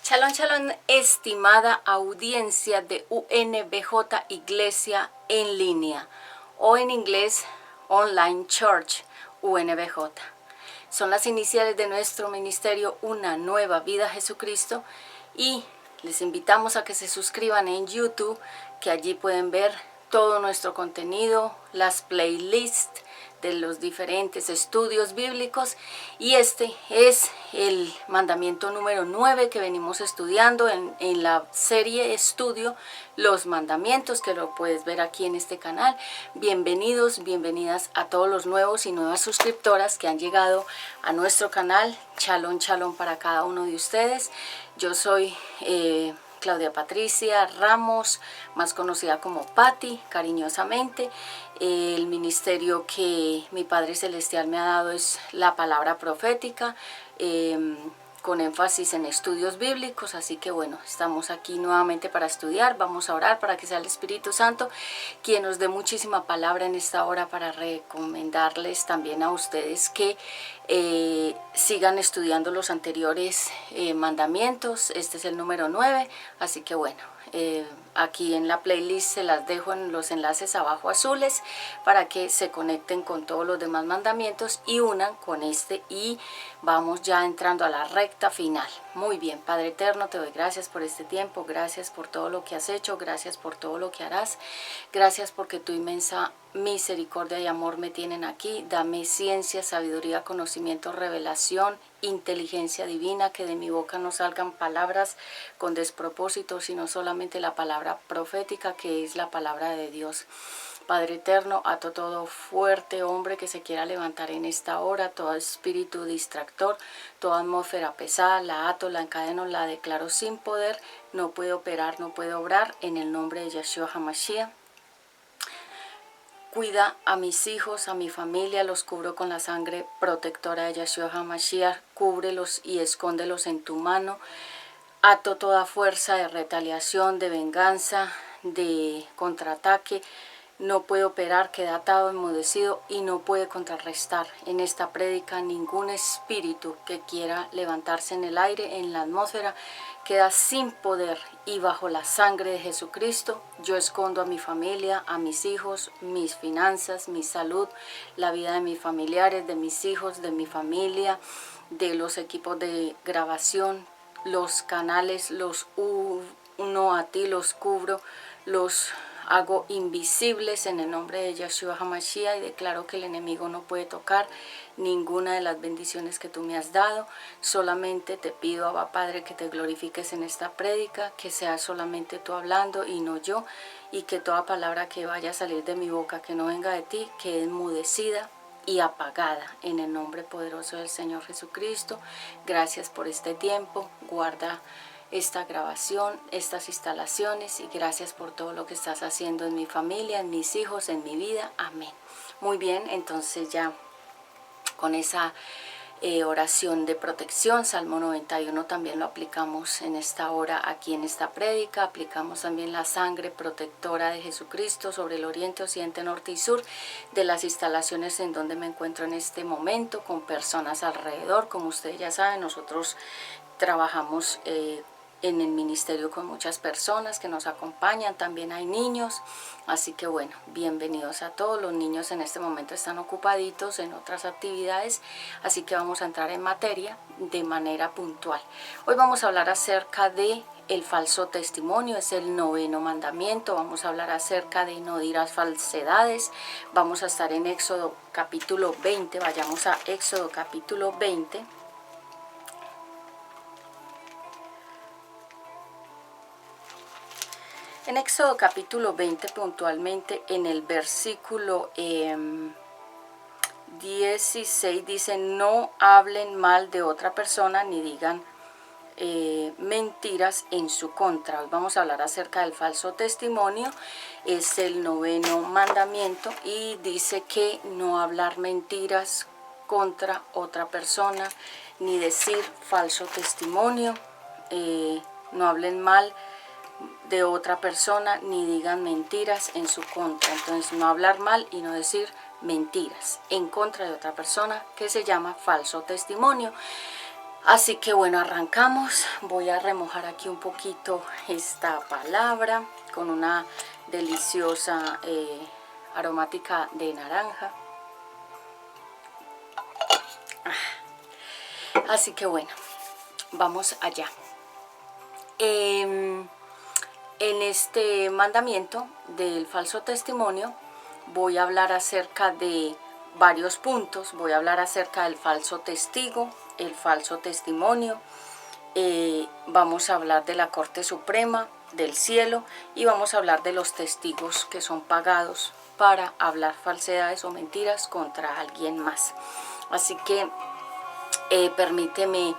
Shalom, shalom, estimada audiencia de UNBJ Iglesia en línea o en inglés Online Church UNBJ. Son las iniciales de nuestro ministerio Una Nueva Vida Jesucristo y les invitamos a que se suscriban en YouTube, que allí pueden ver todo nuestro contenido, las playlists de los diferentes estudios bíblicos, y este es el mandamiento número 9 que venimos estudiando en la serie estudio Los Mandamientos, que lo puedes ver aquí en este canal. Bienvenidos, bienvenidas a todos los nuevos y nuevas suscriptoras que han llegado a nuestro canal. Shalom, shalom para cada uno de ustedes. Yo soy Claudia Patricia Ramos, más conocida como Patti, cariñosamente. El ministerio que mi Padre Celestial me ha dado es la palabra profética, con énfasis en estudios bíblicos. Así que bueno, estamos aquí nuevamente para estudiar. Vamos a orar para que sea el Espíritu Santo quien nos dé muchísima palabra en esta hora, para recomendarles también a ustedes que sigan estudiando los anteriores mandamientos. Este es el número 9, así que bueno, aquí en la playlist se las dejo en los enlaces abajo azules para que se conecten con todos los demás mandamientos y unan con este, y vamos ya entrando a la recta final. Muy bien, Padre eterno, te doy gracias por este tiempo, gracias por todo lo que has hecho, gracias por todo lo que harás, gracias porque tu inmensa misericordia y amor me tienen aquí. Dame ciencia, sabiduría, conocimiento, revelación, inteligencia divina, que de mi boca no salgan palabras con despropósito, sino solamente la palabra profética, que es la palabra de Dios. Padre eterno, ato todo fuerte hombre que se quiera levantar en esta hora, todo espíritu distractor, toda atmósfera pesada, la ato, la encadeno, la declaro sin poder, no puede operar, no puede obrar, en el nombre de Yeshua HaMashiach. Cuida a mis hijos, a mi familia, los cubro con la sangre protectora de Yeshua HaMashiach, cúbrelos y escóndelos en tu mano. Ato toda fuerza de retaliación, de venganza, de contraataque. No puede operar, queda atado, enmudecido y no puede contrarrestar en esta prédica ningún espíritu que quiera levantarse en el aire, en la atmósfera. Queda sin poder, y bajo la sangre de Jesucristo yo escondo a mi familia, a mis hijos, mis finanzas, mi salud, la vida de mis familiares, de mis hijos, de mi familia, de los equipos de grabación, los canales, los uno a ti los cubro, los hago invisibles en el nombre de Yeshua HaMashiach, y declaro que el enemigo no puede tocar ninguna de las bendiciones que tú me has dado. Solamente te pido, Abba Padre, que te glorifiques en esta prédica, que sea solamente tú hablando y no yo, y que toda palabra que vaya a salir de mi boca que no venga de ti quede enmudecida y apagada en el nombre poderoso del Señor Jesucristo. Gracias por este tiempo. Guarda esta grabación, estas instalaciones, y gracias por todo lo que estás haciendo en mi familia, en mis hijos, en mi vida. Amén. Muy bien, entonces ya con esa oración de protección, Salmo 91 también lo aplicamos en esta hora aquí en esta prédica. Aplicamos también la sangre protectora de Jesucristo sobre el oriente, occidente, norte y sur de las instalaciones en donde me encuentro en este momento, con personas alrededor. Como ustedes ya saben, nosotros trabajamos en el ministerio con muchas personas que nos acompañan, también hay niños, así que bueno, bienvenidos a todos. Los niños en este momento están ocupaditos en otras actividades, así que vamos a entrar en materia de manera puntual. Hoy vamos a hablar acerca de el falso testimonio, es el 9º mandamiento. Vamos a hablar acerca de no dirás falsedades. Vamos a estar en Éxodo capítulo 20, vayamos a Éxodo capítulo 20. En Éxodo capítulo 20, puntualmente en el versículo 16, dice: no hablen mal de otra persona ni digan mentiras en su contra. Hoy vamos a hablar acerca del falso testimonio. Es el 9º mandamiento y dice que no hablar mentiras contra otra persona ni decir falso testimonio. No hablen mal de otra persona ni digan mentiras en su contra. Entonces, no hablar mal y no decir mentiras en contra de otra persona, que se llama falso testimonio. Así que bueno, arrancamos. Voy a remojar aquí un poquito esta palabra con una deliciosa aromática de naranja. Así que bueno, vamos allá. En este mandamiento del falso testimonio voy a hablar acerca de varios puntos. Voy a hablar acerca del falso testigo, el falso testimonio. Vamos a hablar de la Corte Suprema, del cielo, y vamos a hablar de los testigos que son pagados para hablar falsedades o mentiras contra alguien más. Así que permíteme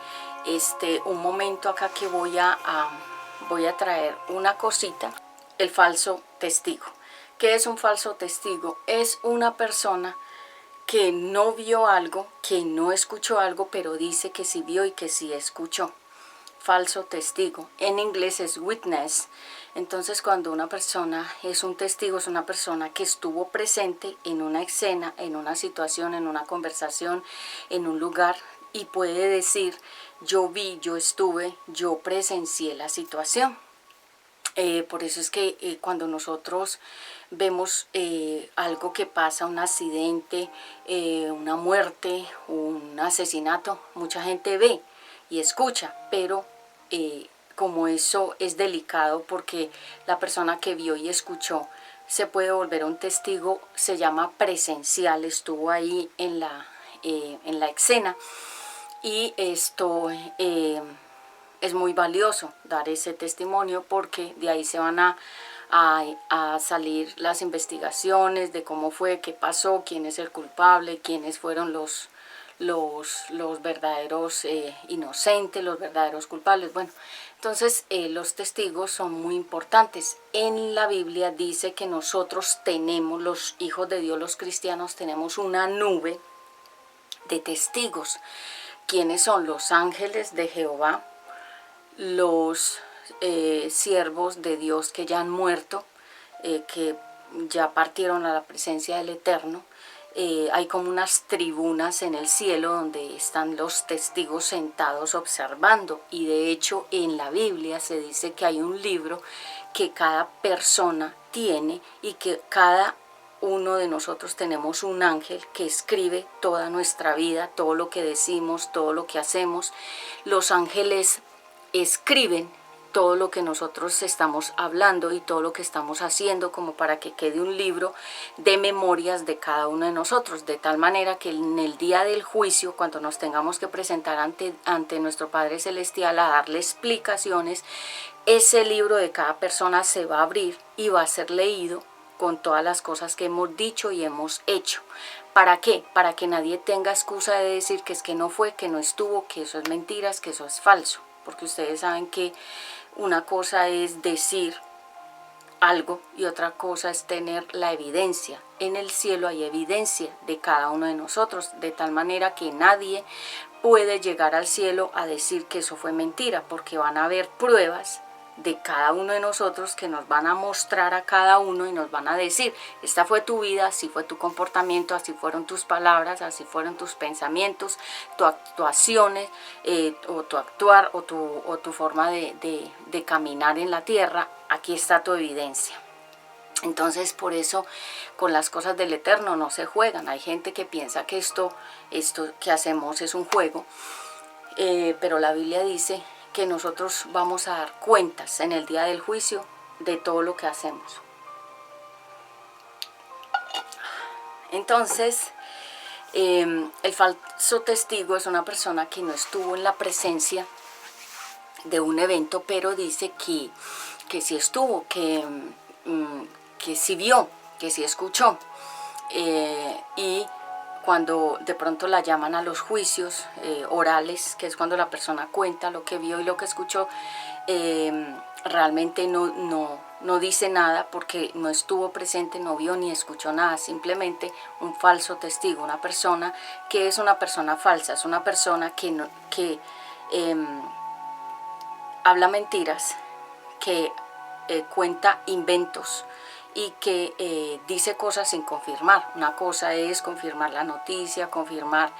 un momento acá que voy a traer una cosita. El falso testigo. ¿Qué es un falso testigo? Es una persona que no vio algo, que no escuchó algo, pero dice que sí vio y que sí escuchó. Falso testigo. En inglés es witness. Entonces, cuando una persona es un testigo, es una persona que estuvo presente en una escena, en una situación, en una conversación, en un lugar, y puede decir: yo vi, yo estuve, yo presencié la situación. Por eso es que cuando nosotros vemos algo que pasa, un accidente, una muerte, un asesinato, mucha gente ve y escucha, pero como eso es delicado porque la persona que vio y escuchó se puede volver un testigo, se llama presencial, estuvo ahí en la escena, y esto es muy valioso dar ese testimonio porque de ahí se van a salir las investigaciones de cómo fue, qué pasó, quién es el culpable, quiénes fueron los verdaderos inocentes, los verdaderos culpables. Bueno, entonces los testigos son muy importantes. En la Biblia dice que nosotros tenemos, los hijos de Dios, los cristianos, tenemos una nube de testigos. ¿Quiénes son? Los ángeles de Jehová, los siervos de Dios que ya han muerto, que ya partieron a la presencia del Eterno. Hay como unas tribunas en el cielo donde están los testigos sentados observando, y de hecho en la Biblia se dice que hay un libro que cada persona tiene y que cada uno de nosotros tenemos un ángel que escribe toda nuestra vida, todo lo que decimos, todo lo que hacemos. Los ángeles escriben todo lo que nosotros estamos hablando y todo lo que estamos haciendo, como para que quede un libro de memorias de cada uno de nosotros, de tal manera que en el día del juicio, cuando nos tengamos que presentar ante nuestro Padre Celestial a darle explicaciones, ese libro de cada persona se va a abrir y va a ser leído con todas las cosas que hemos dicho y hemos hecho. ¿Para qué? Para que nadie tenga excusa de decir que es que no fue, que no estuvo, que eso es mentiras, que eso es falso. Porque ustedes saben que una cosa es decir algo y otra cosa es tener la evidencia. En el cielo hay evidencia de cada uno de nosotros, de tal manera que nadie puede llegar al cielo a decir que eso fue mentira, porque van a haber pruebas de cada uno de nosotros que nos van a mostrar a cada uno y nos van a decir: esta fue tu vida, así fue tu comportamiento, así fueron tus palabras, así fueron tus pensamientos, tus actuaciones, o tu actuar, o tu forma de caminar en la tierra. Aquí está tu evidencia. Entonces, por eso con las cosas del Eterno no se juegan. Hay gente que piensa que esto que hacemos es un juego, pero la Biblia dice que nosotros vamos a dar cuentas en el día del juicio de todo lo que hacemos. Entonces, el falso testigo es una persona que no estuvo en la presencia de un evento, pero dice que sí estuvo, que sí vio, que sí escuchó. Y cuando de pronto la llaman a los juicios orales, que es cuando la persona cuenta lo que vio y lo que escuchó, realmente no dice nada porque no estuvo presente, no vio ni escuchó nada. Simplemente un falso testigo, una persona que es una persona falsa, es una persona que habla mentiras, que cuenta inventos y que dice cosas sin confirmar. Una cosa es confirmar la noticia, confirmar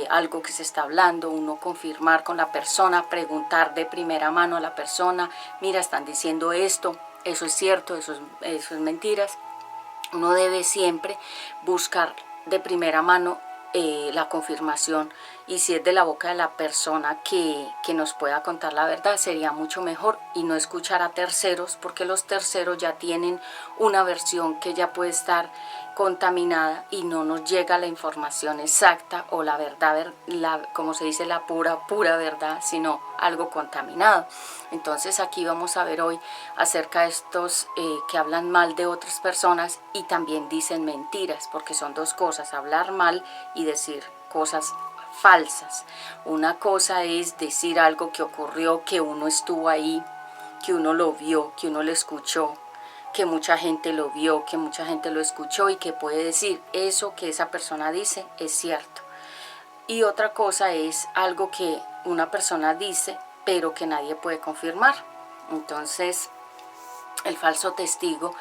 algo que se está hablando, uno confirmar con la persona, preguntar de primera mano a la persona, mira, están diciendo esto, eso es cierto, eso es mentiras. Uno debe siempre buscar de primera mano la confirmación, y si es de la boca de la persona que nos pueda contar la verdad, sería mucho mejor, y no escuchar a terceros, porque los terceros ya tienen una versión que ya puede estar contaminada y no nos llega la información exacta o la verdad, como se dice, la pura verdad, sino algo contaminado. Entonces aquí vamos a ver hoy acerca de estos que hablan mal de otras personas y también dicen mentiras, porque son dos cosas, hablar mal y decir cosas falsas. Una cosa es decir algo que ocurrió, que uno estuvo ahí, que uno lo vio, que uno lo escuchó, que mucha gente lo vio, que mucha gente lo escuchó y que puede decir eso que esa persona dice es cierto. Y otra cosa es algo que una persona dice pero que nadie puede confirmar. Entonces el falso testigo,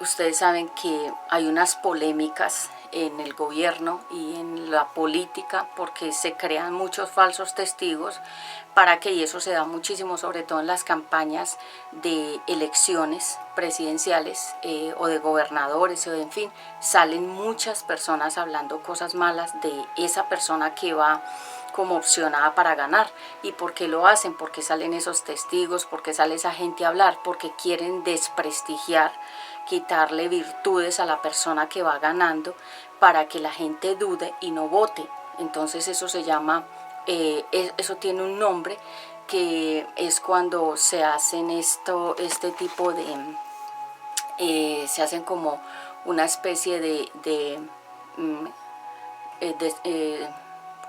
ustedes saben que hay unas polémicas en el gobierno y en la política porque se crean muchos falsos testigos para que, y eso se da muchísimo sobre todo en las campañas de elecciones presidenciales o de gobernadores o de, en fin, salen muchas personas hablando cosas malas de esa persona que va como opcionada para ganar. ¿Y por qué lo hacen? Porque salen esos testigos, porque sale esa gente a hablar, porque quieren desprestigiar, quitarle virtudes a la persona que va ganando para que la gente dude y no vote. Entonces eso se llama, eso tiene un nombre, que es cuando se hacen este tipo de, se hacen como una especie de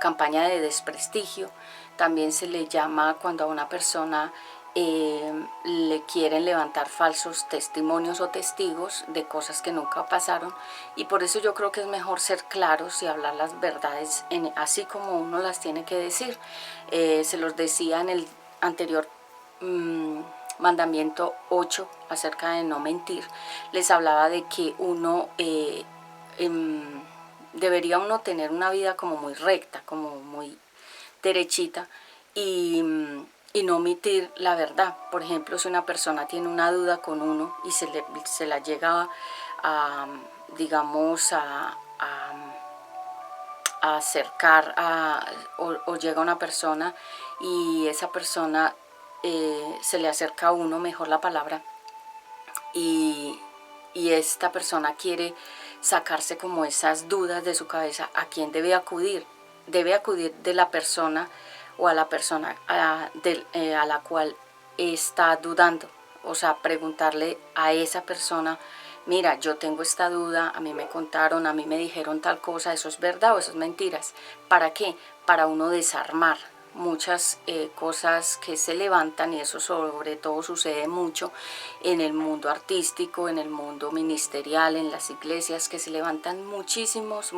campaña de desprestigio. También se le llama cuando a una persona le quieren levantar falsos testimonios o testigos de cosas que nunca pasaron, y por eso yo creo que es mejor ser claros y hablar las verdades así como uno las tiene que decir. Se los decía en el anterior mandamiento 8 acerca de no mentir, les hablaba de que uno debería uno tener una vida como muy recta, como muy derechita, y no omitir la verdad. Por ejemplo, si una persona tiene una duda con uno y se la llega a, digamos, a acercar o llega una persona y esa persona se le acerca a uno, mejor la palabra, y esta persona quiere sacarse como esas dudas de su cabeza, ¿a quién debe acudir? Debe acudir de la persona o a la persona a la cual está dudando. O sea, preguntarle a esa persona, mira, yo tengo esta duda, a mí me contaron, a mí me dijeron tal cosa, ¿eso es verdad o eso es mentiras? ¿Para qué? Para uno desarmar muchas cosas que se levantan, y eso sobre todo sucede mucho en el mundo artístico, en el mundo ministerial, en las iglesias, que se levantan muchísimos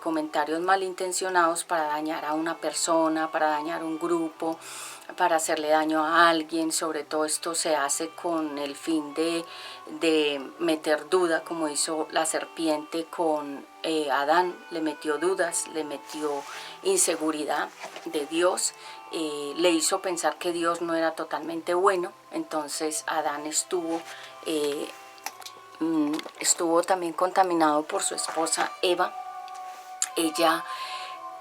comentarios malintencionados para dañar a una persona, para dañar un grupo, para hacerle daño a alguien. Sobre todo esto se hace con el fin de meter duda, como hizo la serpiente con Adán. Le metió dudas, le metió inseguridad de Dios, le hizo pensar que Dios no era totalmente bueno. Entonces Adán estuvo también contaminado por su esposa Eva. Ella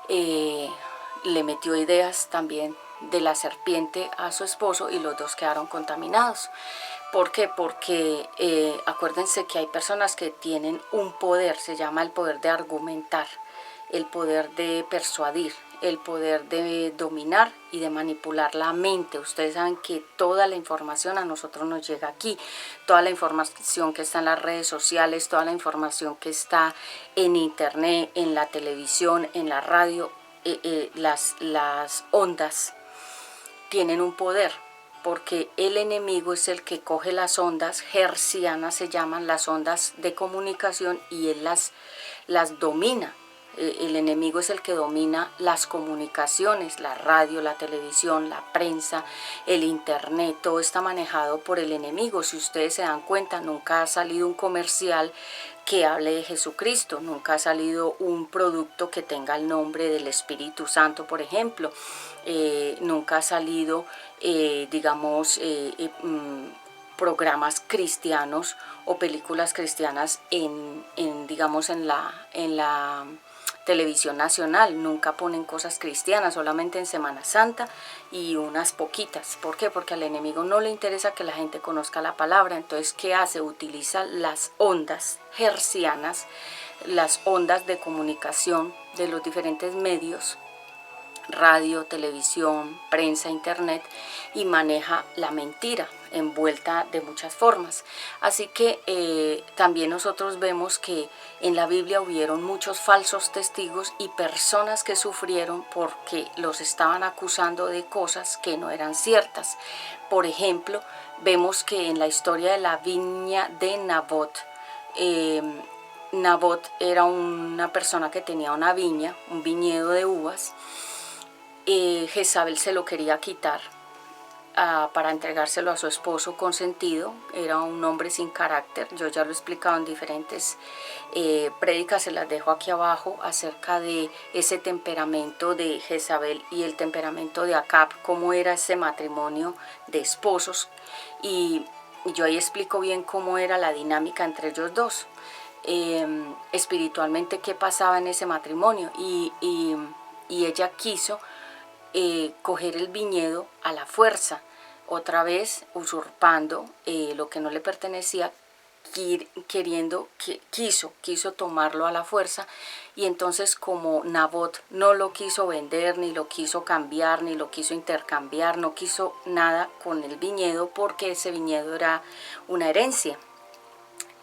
le metió ideas también de la serpiente a su esposo y los dos quedaron contaminados. ¿Por qué? Porque acuérdense que hay personas que tienen un poder, se llama el poder de argumentar, el poder de persuadir, el poder de dominar y de manipular la mente. Ustedes saben que toda la información a nosotros nos llega aquí, toda la información que está en las redes sociales, toda la información que está en internet, en la televisión, en la radio, las ondas tienen un poder, porque el enemigo es el que coge las ondas hertzianas, se llaman las ondas de comunicación, y él las domina. El enemigo es el que domina las comunicaciones, la radio, la televisión, la prensa, el internet, todo está manejado por el enemigo. Si ustedes se dan cuenta, nunca ha salido un comercial que hable de Jesucristo. Nunca ha salido un producto que tenga el nombre del Espíritu Santo, por ejemplo. Nunca ha salido, programas cristianos o películas cristianas digamos, en la televisión nacional. Nunca ponen cosas cristianas, solamente en Semana Santa y unas poquitas. ¿Por qué? Porque al enemigo no le interesa que la gente conozca la palabra. Entonces, ¿qué hace? Utiliza las ondas hercianas, las ondas de comunicación de los diferentes medios, radio, televisión, prensa, internet, y maneja la mentira envuelta de muchas formas. Así que también nosotros vemos que en la Biblia hubieron muchos falsos testigos y personas que sufrieron porque los estaban acusando de cosas que no eran ciertas. Por ejemplo, vemos que en la historia de la viña de Nabot, Nabot era una persona que tenía una viña, un viñedo de uvas. Jezabel se lo quería quitar para entregárselo a su esposo consentido. Era un hombre sin carácter. Yo ya lo he explicado en diferentes prédicas, se las dejo aquí abajo, acerca de ese temperamento de Jezabel y el temperamento de Acab, cómo era ese matrimonio de esposos, y yo ahí explico bien cómo era la dinámica entre ellos dos, espiritualmente qué pasaba en ese matrimonio, y ella quiso coger el viñedo a la fuerza, otra vez usurpando lo que no le pertenecía, quiso tomarlo a la fuerza. Y entonces, como Nabot no lo quiso vender, ni lo quiso cambiar, ni lo quiso intercambiar, no quiso nada con el viñedo, porque ese viñedo era una herencia.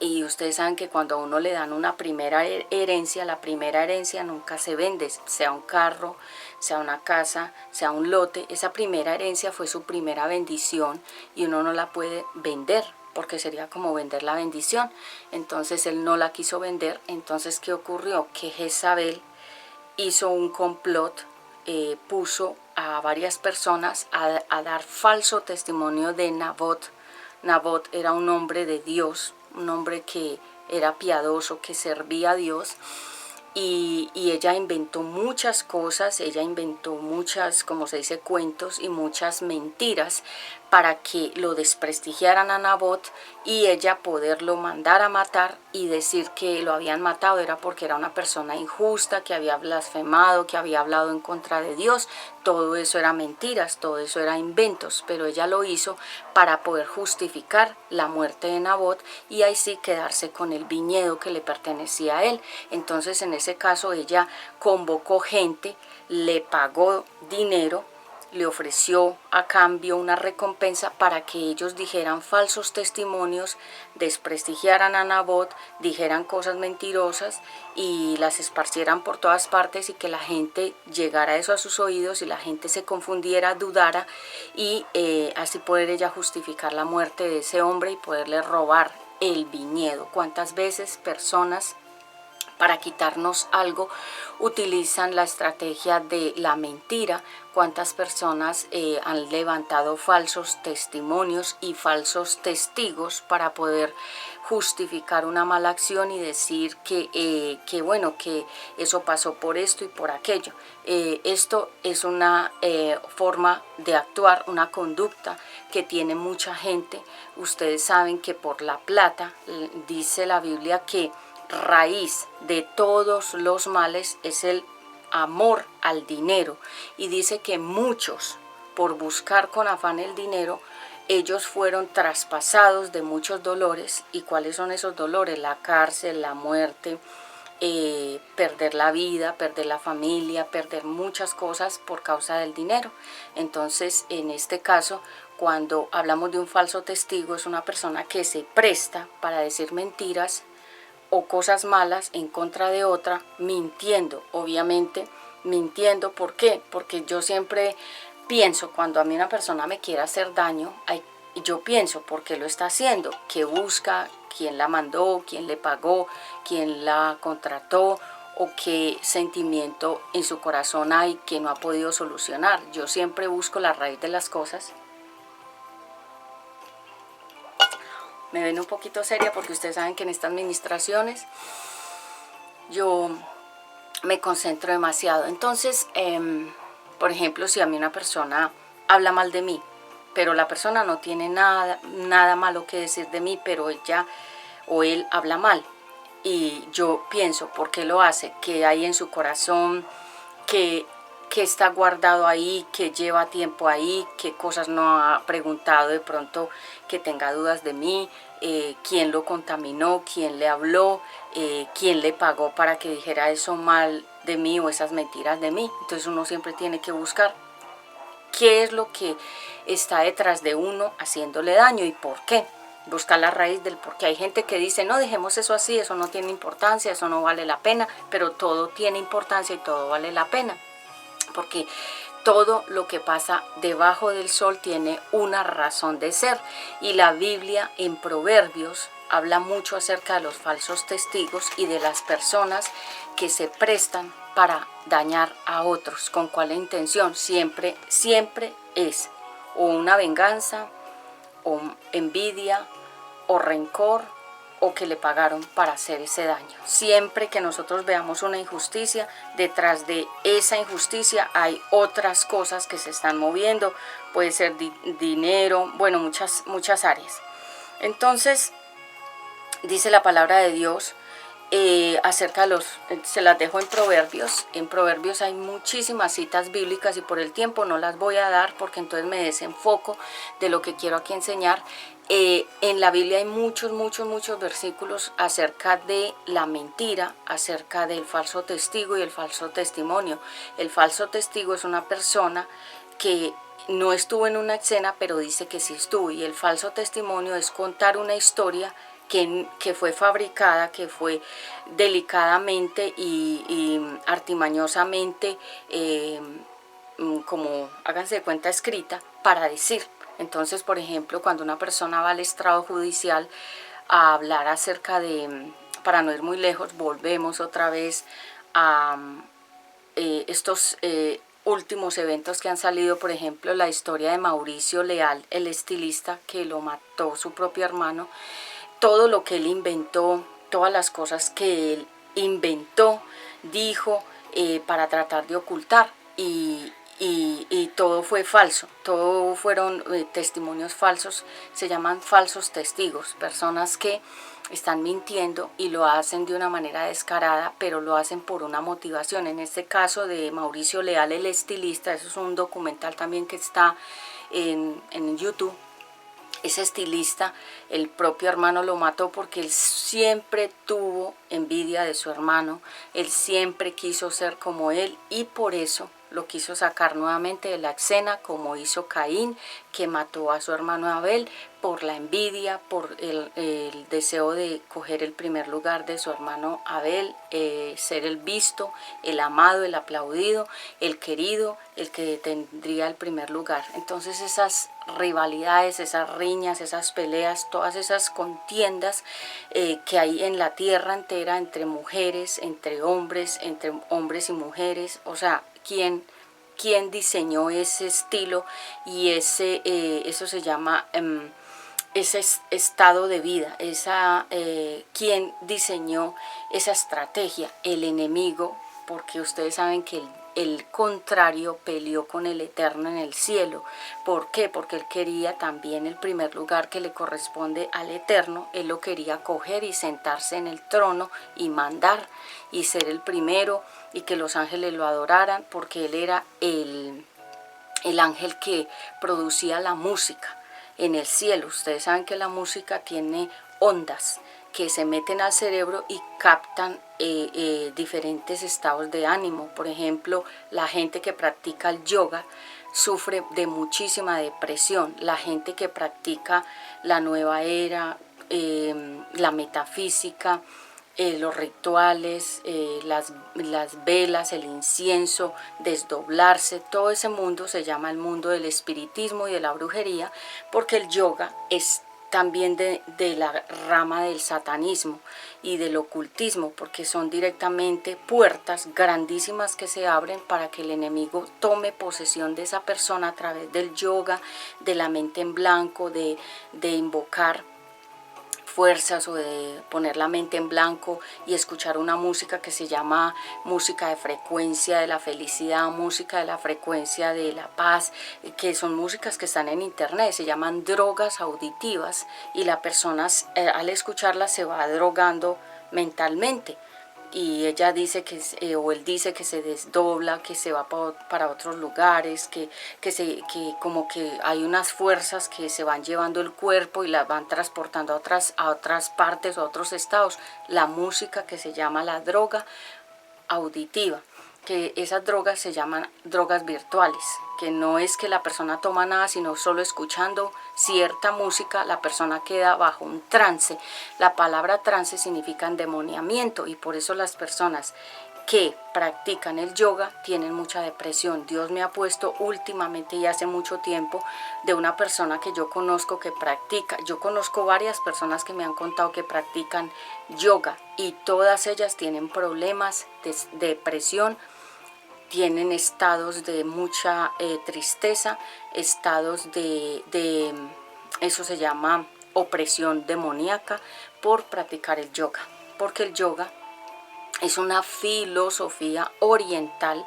Y ustedes saben que cuando a uno le dan una primera herencia, la primera herencia nunca se vende, sea un carro, sea una casa, sea un lote. Esa primera herencia fue su primera bendición y uno no la puede vender, porque sería como vender la bendición. Entonces él no la quiso vender. Entonces, ¿qué ocurrió? Que Jezabel hizo un complot, puso a varias personas a dar falso testimonio de Nabot. Nabot era un hombre de Dios, un hombre que era piadoso, que servía a Dios, y ella inventó muchas cosas, ella inventó muchas, como se dice, cuentos y muchas mentiras para que lo desprestigiaran a Nabot y ella poderlo mandar a matar y decir que lo habían matado era porque era una persona injusta, que había blasfemado, que había hablado en contra de Dios. Todo eso era mentiras, todo eso era inventos, pero ella lo hizo para poder justificar la muerte de Nabot y ahí sí quedarse con el viñedo que le pertenecía a él. Entonces, en ese caso, ella convocó gente, le pagó dinero, le ofreció a cambio una recompensa para que ellos dijeran falsos testimonios, desprestigiaran a Nabot, dijeran cosas mentirosas y las esparcieran por todas partes, y que la gente llegara eso a sus oídos y la gente se confundiera, dudara, y así poder ella justificar la muerte de ese hombre y poderle robar el viñedo. ¿Cuántas veces personas, para quitarnos algo, utilizan la estrategia de la mentira? Cuántas personas han levantado falsos testimonios y falsos testigos para poder justificar una mala acción y decir que bueno, que eso pasó por esto y por aquello. Esto es una forma de actuar, una conducta que tiene mucha gente. Ustedes saben que por la plata, dice la Biblia que raíz de todos los males es el amor al dinero, y dice que muchos, por buscar con afán el dinero, ellos fueron traspasados de muchos dolores. ¿Y cuáles son esos dolores? La cárcel, la muerte, perder la vida, perder la familia, perder muchas cosas por causa del dinero. Entonces, en este caso, cuando hablamos de un falso testigo, es una persona que se presta para decir mentiras o cosas malas en contra de otra, mintiendo, obviamente mintiendo. ¿Por qué? Porque yo siempre pienso, cuando a mí una persona me quiere hacer daño, yo pienso por qué lo está haciendo, qué busca, quién la mandó, quién le pagó, quién la contrató, o qué sentimiento en su corazón hay que no ha podido solucionar. Yo siempre busco la raíz de las cosas. me ven un poquito seria porque ustedes saben que en estas ministraciones yo me concentro demasiado. Entonces, por ejemplo, si a mí una persona habla mal de mí, pero la persona no tiene nada malo que decir de mí, pero ella o él habla mal, y yo pienso, ¿por qué lo hace? ¿Qué hay en su corazón? ¿Qué está guardado ahí? ¿Qué lleva tiempo ahí? ¿Qué cosas no ha preguntado de pronto que tenga dudas de mí? ¿Quién lo contaminó? ¿Quién le habló? ¿Quién le pagó para que dijera eso mal de mí o esas mentiras de mí? Entonces uno siempre tiene que buscar qué es lo que está detrás de uno haciéndole daño y por qué. Buscar la raíz del por qué. Hay gente que dice, no, dejemos eso así, eso no tiene importancia, eso no vale la pena, pero todo tiene importancia y todo vale la pena, porque todo lo que pasa debajo del sol tiene una razón de ser, y la Biblia en Proverbios habla mucho acerca de los falsos testigos y de las personas que se prestan para dañar a otros. ¿Con cuál intención? Siempre es o una venganza, o envidia, o rencor, o que le pagaron para hacer ese daño. Siempre que nosotros veamos una injusticia, detrás de esa injusticia hay otras cosas que se están moviendo. Puede ser dinero, bueno, muchas áreas. Entonces, dice la palabra de Dios acerca de se las dejo en Proverbios. En Proverbios hay muchísimas citas bíblicas y por el tiempo no las voy a dar porque entonces me desenfoco de lo que quiero aquí enseñar. En la Biblia hay muchos versículos acerca de la mentira, acerca del falso testigo y el falso testimonio. El falso testigo es una persona que no estuvo en una escena, pero dice que sí estuvo, y el falso testimonio es contar una historia que fue fabricada, que fue delicadamente y artimañosamente, como háganse de cuenta, escrita para decir. Entonces, por ejemplo, cuando una persona va al estrado judicial a hablar acerca de, para no ir muy lejos, volvemos otra vez a estos últimos eventos que han salido, por ejemplo, la historia de Mauricio Leal, el estilista que lo mató su propio hermano. Todo lo que él inventó, todas las cosas que él inventó, dijo para tratar de ocultar, y todo fue falso, todo fueron testimonios falsos. Se llaman falsos testigos, personas que están mintiendo y lo hacen de una manera descarada, pero lo hacen por una motivación. En este caso de Mauricio Leal, el estilista, eso es un documental también que está en YouTube. Ese estilista, el propio hermano lo mató porque él siempre tuvo envidia de su hermano, él siempre quiso ser como él, y por eso lo quiso sacar nuevamente de la escena, como hizo Caín, que mató a su hermano Abel por la envidia, por el deseo de coger el primer lugar de su hermano Abel, ser el visto, el amado, el aplaudido, el querido, el que tendría el primer lugar. Entonces esas rivalidades, esas riñas, esas peleas, todas esas contiendas que hay en la tierra entera entre mujeres, entre hombres y mujeres, o sea, ¿quién diseñó ese estilo y eso se llama ese estado de vida? ¿Quién diseñó esa estrategia? El enemigo, porque ustedes saben que el contrario peleó con el Eterno en el cielo. ¿Por qué? Porque él quería también el primer lugar que le corresponde al Eterno. Él lo quería coger y sentarse en el trono y mandar y ser el primero, y que los ángeles lo adoraran, porque él era el ángel que producía la música en el cielo. Ustedes saben que la música tiene ondas que se meten al cerebro y captan diferentes estados de ánimo. Por ejemplo, la gente que practica el yoga sufre de muchísima depresión. La gente que practica la nueva era, la metafísica, los rituales, las velas, el incienso, desdoblarse, todo ese mundo se llama el mundo del espiritismo y de la brujería, porque el yoga es también de la rama del satanismo y del ocultismo, porque son directamente puertas grandísimas que se abren para que el enemigo tome posesión de esa persona a través del yoga, de la mente en blanco, de invocar fuerzas o de poner la mente en blanco y escuchar una música que se llama música de frecuencia de la felicidad, música de la frecuencia de la paz, que son músicas que están en internet, se llaman drogas auditivas, y la persona al escucharlas se va drogando mentalmente. Y ella dice que, o él dice que se desdobla, que se va para otros lugares, que como que hay unas fuerzas que se van llevando el cuerpo y las van transportando a otras partes, a otros estados. La música que se llama la droga auditiva, que esas drogas se llaman drogas virtuales, que no es que la persona toma nada, sino solo escuchando cierta música la persona queda bajo un trance. La palabra trance significa endemoniamiento, y por eso las personas que practican el yoga tienen mucha depresión. Dios me ha puesto últimamente y hace mucho tiempo de una persona que yo conozco que practica. Yo conozco varias personas que me han contado que practican yoga y todas ellas tienen problemas de depresión, tienen estados de mucha tristeza, estados de eso se llama opresión demoníaca por practicar el yoga, porque el yoga es una filosofía oriental,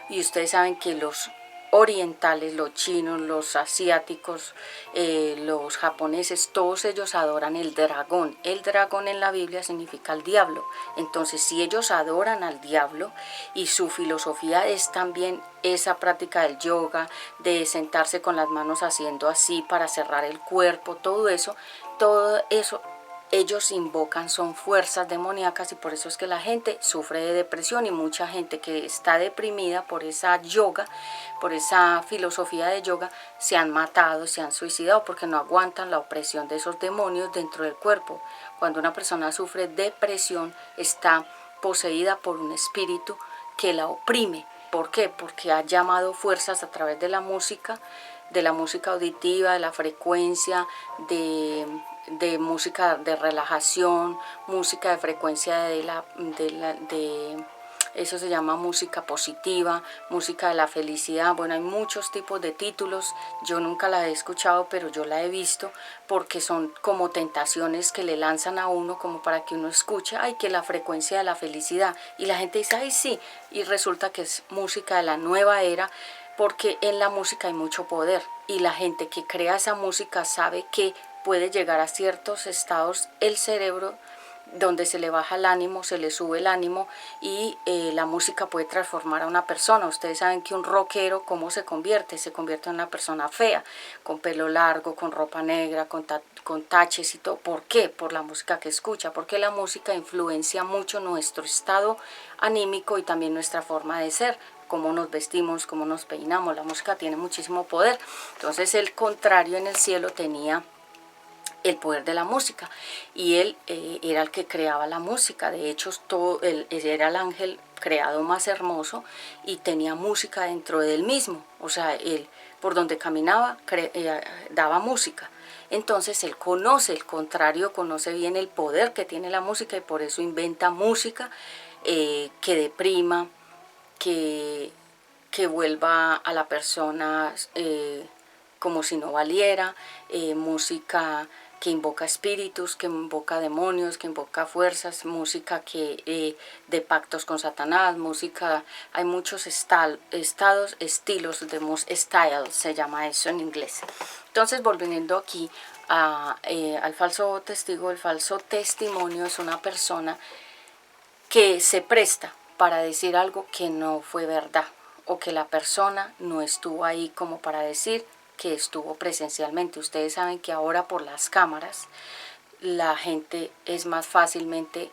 y ustedes saben que los orientales, los chinos, los asiáticos, los japoneses, todos ellos adoran el dragón. El dragón en la Biblia significa el diablo. Entonces, si ellos adoran al diablo y su filosofía es también esa práctica del yoga, de sentarse con las manos haciendo así para cerrar el cuerpo, todo eso ellos invocan son fuerzas demoníacas, y por eso es que la gente sufre de depresión, y mucha gente que está deprimida por esa yoga, por esa filosofía de yoga, se han matado, se han suicidado porque no aguantan la opresión de esos demonios dentro del cuerpo. Cuando una persona sufre depresión, está poseída por un espíritu que la oprime. ¿Por qué? Porque ha llamado fuerzas a través de la música auditiva, de la frecuencia, de música de relajación, música de frecuencia de eso se llama música positiva, música de la felicidad. Bueno, hay muchos tipos de títulos, yo nunca la he escuchado, pero yo la he visto, porque son como tentaciones que le lanzan a uno como para que uno escuche, ay, que la frecuencia de la felicidad, y la gente dice, ay, sí, y resulta que es música de la nueva era, porque en la música hay mucho poder, y la gente que crea esa música sabe que puede llegar a ciertos estados el cerebro donde se le baja el ánimo, se le sube el ánimo, y la música puede transformar a una persona. Ustedes saben que un rockero, ¿cómo se convierte? Se convierte en una persona fea, con pelo largo, con ropa negra, con taches y todo. ¿Por qué? Por la música que escucha, porque la música influencia mucho nuestro estado anímico y también nuestra forma de ser, cómo nos vestimos, cómo nos peinamos. La música tiene muchísimo poder. Entonces el contrario en el cielo tenía el poder de la música, y él era el que creaba la música. De hecho, él era el ángel creado más hermoso y tenía música dentro de él mismo. O sea, él por donde caminaba daba música. Entonces él conoce el contrario, conoce bien el poder que tiene la música, y por eso inventa música que deprima, que vuelva a la persona como si no valiera, música que invoca espíritus, que invoca demonios, que invoca fuerzas, música de pactos con Satanás, música, hay muchos estilos de style, se llama eso en inglés. Entonces, volviendo aquí al falso testigo, el falso testimonio es una persona que se presta para decir algo que no fue verdad, o que la persona no estuvo ahí como para decir que estuvo presencialmente. Ustedes saben que ahora por las cámaras la gente es más fácilmente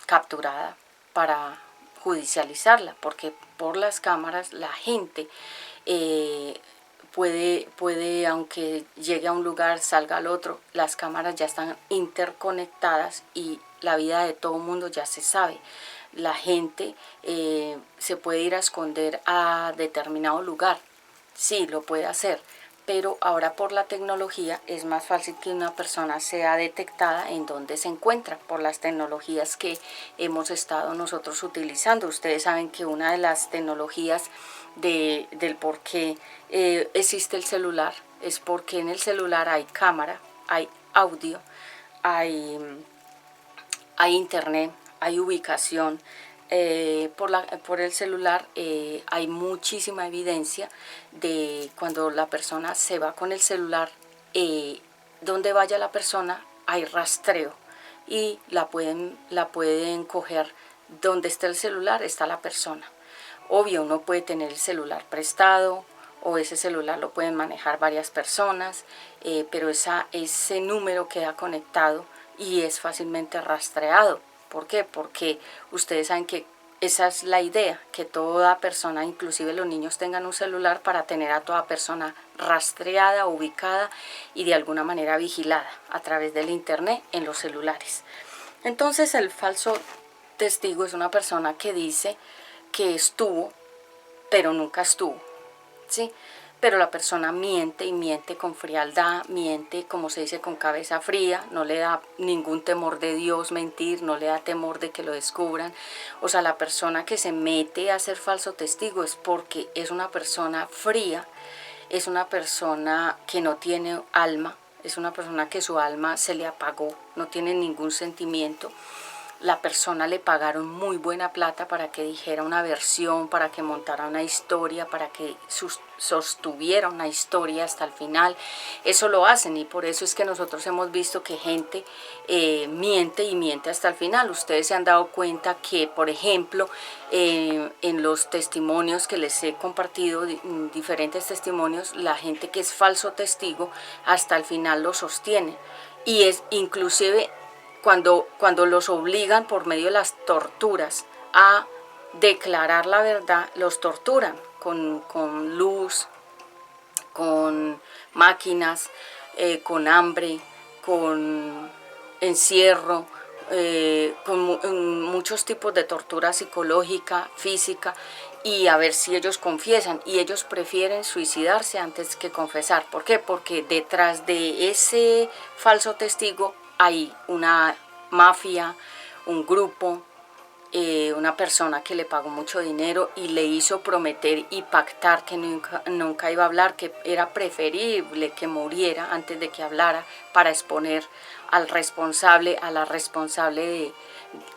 capturada para judicializarla, porque por las cámaras la gente puede, aunque llegue a un lugar, salga al otro, las cámaras ya están interconectadas y la vida de todo el mundo ya se sabe. La gente se puede ir a esconder a determinado lugar. Sí, lo puede hacer, pero ahora por la tecnología es más fácil que una persona sea detectada en donde se encuentra, por las tecnologías que hemos estado nosotros utilizando. Ustedes saben que una de las tecnologías del por qué existe el celular es porque en el celular hay cámara, hay audio, hay internet, hay ubicación. Por el celular hay muchísima evidencia de cuando la persona se va con el celular, donde vaya la persona hay rastreo y la pueden coger. Donde está el celular está la persona. Obvio, uno puede tener el celular prestado o ese celular lo pueden manejar varias personas, pero ese número queda conectado y es fácilmente rastreado. ¿Por qué? Porque ustedes saben que esa es la idea, que toda persona, inclusive los niños, tengan un celular para tener a toda persona rastreada, ubicada y de alguna manera vigilada a través del internet en los celulares. Entonces el falso testigo es una persona que dice que estuvo, pero nunca estuvo, ¿sí? Pero la persona miente y miente con frialdad, miente, como se dice, con cabeza fría, no le da ningún temor de Dios mentir, no le da temor de que lo descubran. O sea, la persona que se mete a ser falso testigo es porque es una persona fría, es una persona que no tiene alma, es una persona que su alma se le apagó, no tiene ningún sentimiento. La persona le pagaron muy buena plata para que dijera una versión, para que montara una historia, para que sostuviera una historia hasta el final. Eso lo hacen y por eso es que nosotros hemos visto que gente miente y miente hasta el final. Ustedes se han dado cuenta que, por ejemplo, en los testimonios que les he compartido, diferentes testimonios, la gente que es falso testigo hasta el final lo sostiene. Y es inclusive cuando los obligan por medio de las torturas a declarar la verdad, los torturan con luz, con máquinas, con hambre, con encierro, con muchos tipos de tortura psicológica, física, y a ver si ellos confiesan, y ellos prefieren suicidarse antes que confesar. ¿Por qué? Porque detrás de ese falso testigo hay una mafia, un grupo, una persona que le pagó mucho dinero y le hizo prometer y pactar que nunca iba a hablar, que era preferible que muriera antes de que hablara para exponer al responsable, a la responsable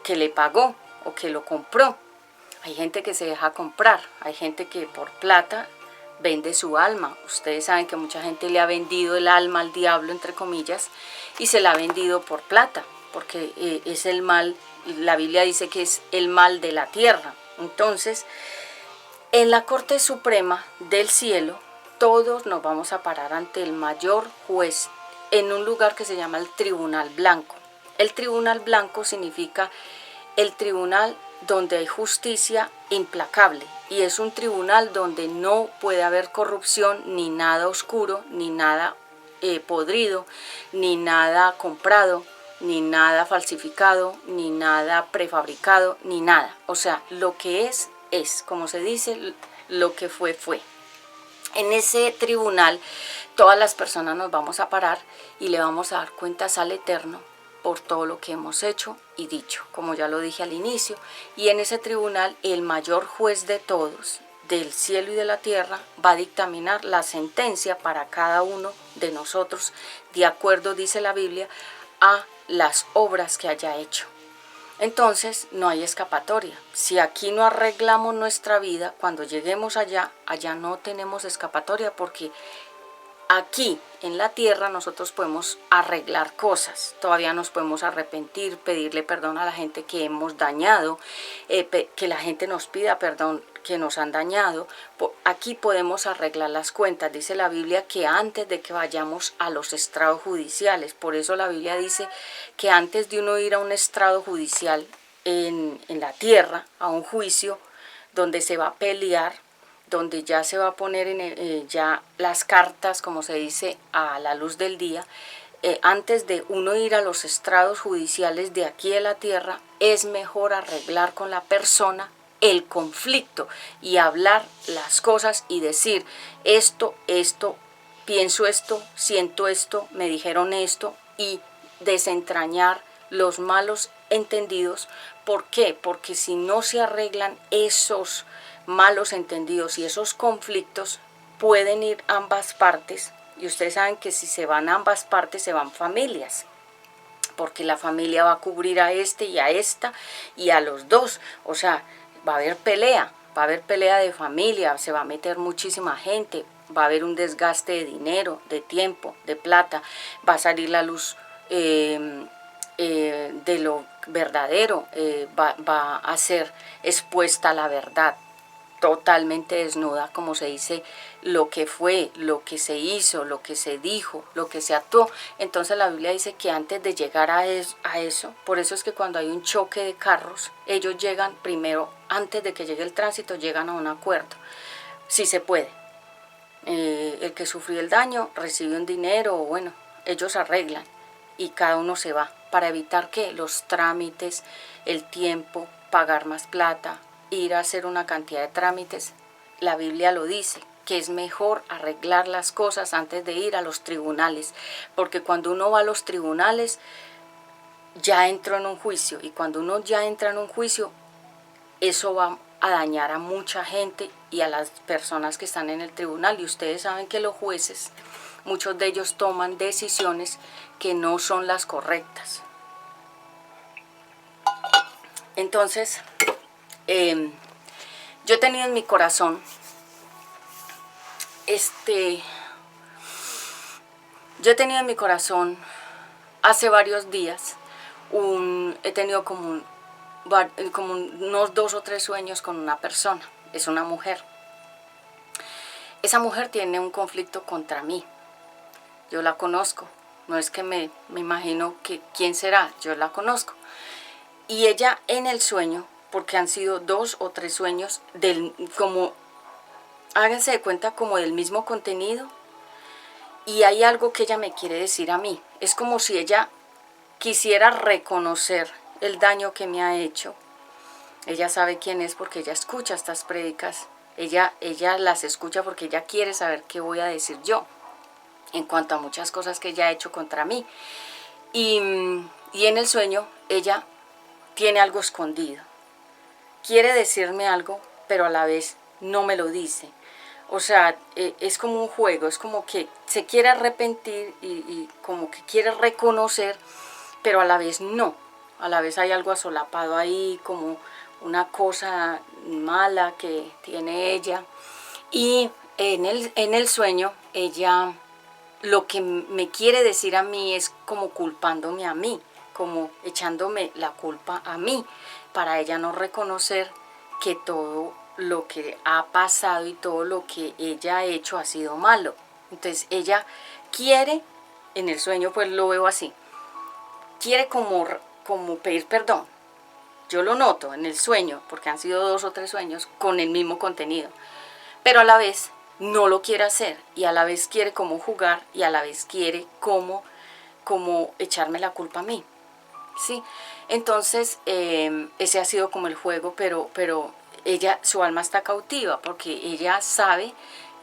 que le pagó o que lo compró. Hay gente que se deja comprar, hay gente que por plata vende su alma. Ustedes saben que mucha gente le ha vendido el alma al diablo, entre comillas, y se la ha vendido por plata, porque es el mal. La Biblia dice que es el mal de la tierra. Entonces, en la Corte Suprema del cielo, todos nos vamos a parar ante el mayor juez en un lugar que se llama el Tribunal Blanco. El Tribunal Blanco significa el tribunal donde hay justicia implacable, y es un tribunal donde no puede haber corrupción, ni nada oscuro, ni nada podrido, ni nada comprado, ni nada falsificado, ni nada prefabricado, ni nada. O sea, lo que es, como se dice, lo que fue, fue. En ese tribunal todas las personas nos vamos a parar y le vamos a dar cuentas al Eterno por todo lo que hemos hecho y dicho, como ya lo dije al inicio. Y en ese tribunal el mayor juez de todos, del cielo y de la tierra, va a dictaminar la sentencia para cada uno de nosotros, de acuerdo, dice la Biblia, a las obras que haya hecho. Entonces no hay escapatoria. Si aquí no arreglamos nuestra vida, cuando lleguemos allá no tenemos escapatoria, porque aquí en la tierra nosotros podemos arreglar cosas, todavía nos podemos arrepentir, pedirle perdón a la gente que hemos dañado, que la gente nos pida perdón que nos han dañado. Aquí podemos arreglar las cuentas. Dice la Biblia que antes de que vayamos a los estrados judiciales, por eso la Biblia dice que antes de uno ir a un estrado judicial en la tierra, a un juicio donde se va a pelear, donde ya se va a poner ya las cartas, como se dice, a la luz del día, antes de uno ir a los estrados judiciales de aquí de la tierra, es mejor arreglar con la persona el conflicto y hablar las cosas y decir esto, pienso esto, siento esto, me dijeron esto, y desentrañar los malos entendidos. ¿Por qué? Porque si no se arreglan esos malos entendidos y esos conflictos, pueden ir ambas partes, y ustedes saben que si se van ambas partes se van familias. porque la familia va a cubrir a este y a esta y a los dos. O sea, va a haber pelea de familia, se va a meter muchísima gente, va a haber un desgaste de dinero, de tiempo, de plata, va a salir la luz de lo verdadero, va a ser expuesta la verdad totalmente desnuda, como se dice, lo que fue, lo que se hizo, lo que se dijo, lo que se actuó. Entonces la Biblia dice que antes de llegar a eso, por eso es que cuando hay un choque de carros, ellos llegan primero, antes de que llegue el tránsito, llegan a un acuerdo, si se puede. El que sufrió el daño recibe un dinero, o bueno, ellos arreglan y cada uno se va, para evitar que los trámites, el tiempo, pagar más plata, ir a hacer una cantidad de trámites. La Biblia lo dice, que es mejor arreglar las cosas antes de ir a los tribunales, porque cuando uno va a los tribunales ya entró en un juicio, y cuando uno ya entra en un juicio, eso va a dañar a mucha gente y a las personas que están en el tribunal. Y ustedes saben que los jueces, muchos de ellos toman decisiones que no son las correctas. Entonces, yo he tenido en mi corazón, hace varios días, he tenido como unos 2 o 3 sueños con una persona, es una mujer. Esa mujer tiene un conflicto contra mí, yo la conozco, no es que me imagino que quién será, yo la conozco. Y ella en el sueño, porque han sido 2 o 3 sueños, háganse de cuenta, como del mismo contenido, y hay algo que ella me quiere decir a mí. Es como si ella quisiera reconocer el daño que me ha hecho. Ella sabe quién es porque ella escucha estas prédicas, ella las escucha porque ella quiere saber qué voy a decir yo en cuanto a muchas cosas que ella ha hecho contra mí. Y en el sueño ella tiene algo escondido, quiere decirme algo, pero a la vez no me lo dice. O sea, es como un juego, es como que se quiere arrepentir y como que quiere reconocer, pero a la vez no. A la vez hay algo asolapado ahí, como una cosa mala que tiene ella. Y en el sueño, ella lo que me quiere decir a mí es como culpándome a mí, como echándome la culpa a mí, para ella no reconocer que todo lo que ha pasado y todo lo que ella ha hecho ha sido malo. Entonces ella quiere, en el sueño pues lo veo así, quiere como pedir perdón. Yo lo noto en el sueño, porque han sido 2 o 3 sueños con el mismo contenido, pero a la vez no lo quiere hacer, y a la vez quiere como jugar, y a la vez quiere como echarme la culpa a mí, ¿sí? Entonces ese ha sido como el juego, pero ella, su alma está cautiva, porque ella sabe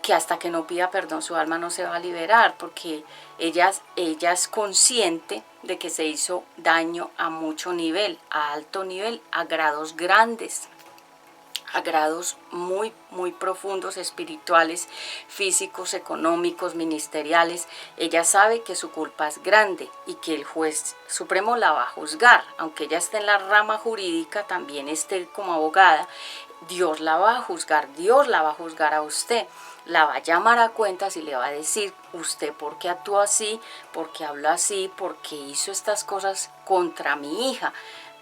que hasta que no pida perdón su alma no se va a liberar, porque ella es consciente de que se hizo daño a mucho nivel, a alto nivel, a grados grandes, a grados muy, muy profundos, espirituales, físicos, económicos, ministeriales. Ella sabe que su culpa es grande y que el juez supremo la va a juzgar, aunque ella esté en la rama jurídica, también esté como abogada. Dios la va a juzgar, Dios la va a juzgar a usted, la va a llamar a cuentas y le va a decir: usted por qué actuó así, por qué habló así, por qué hizo estas cosas contra mi hija,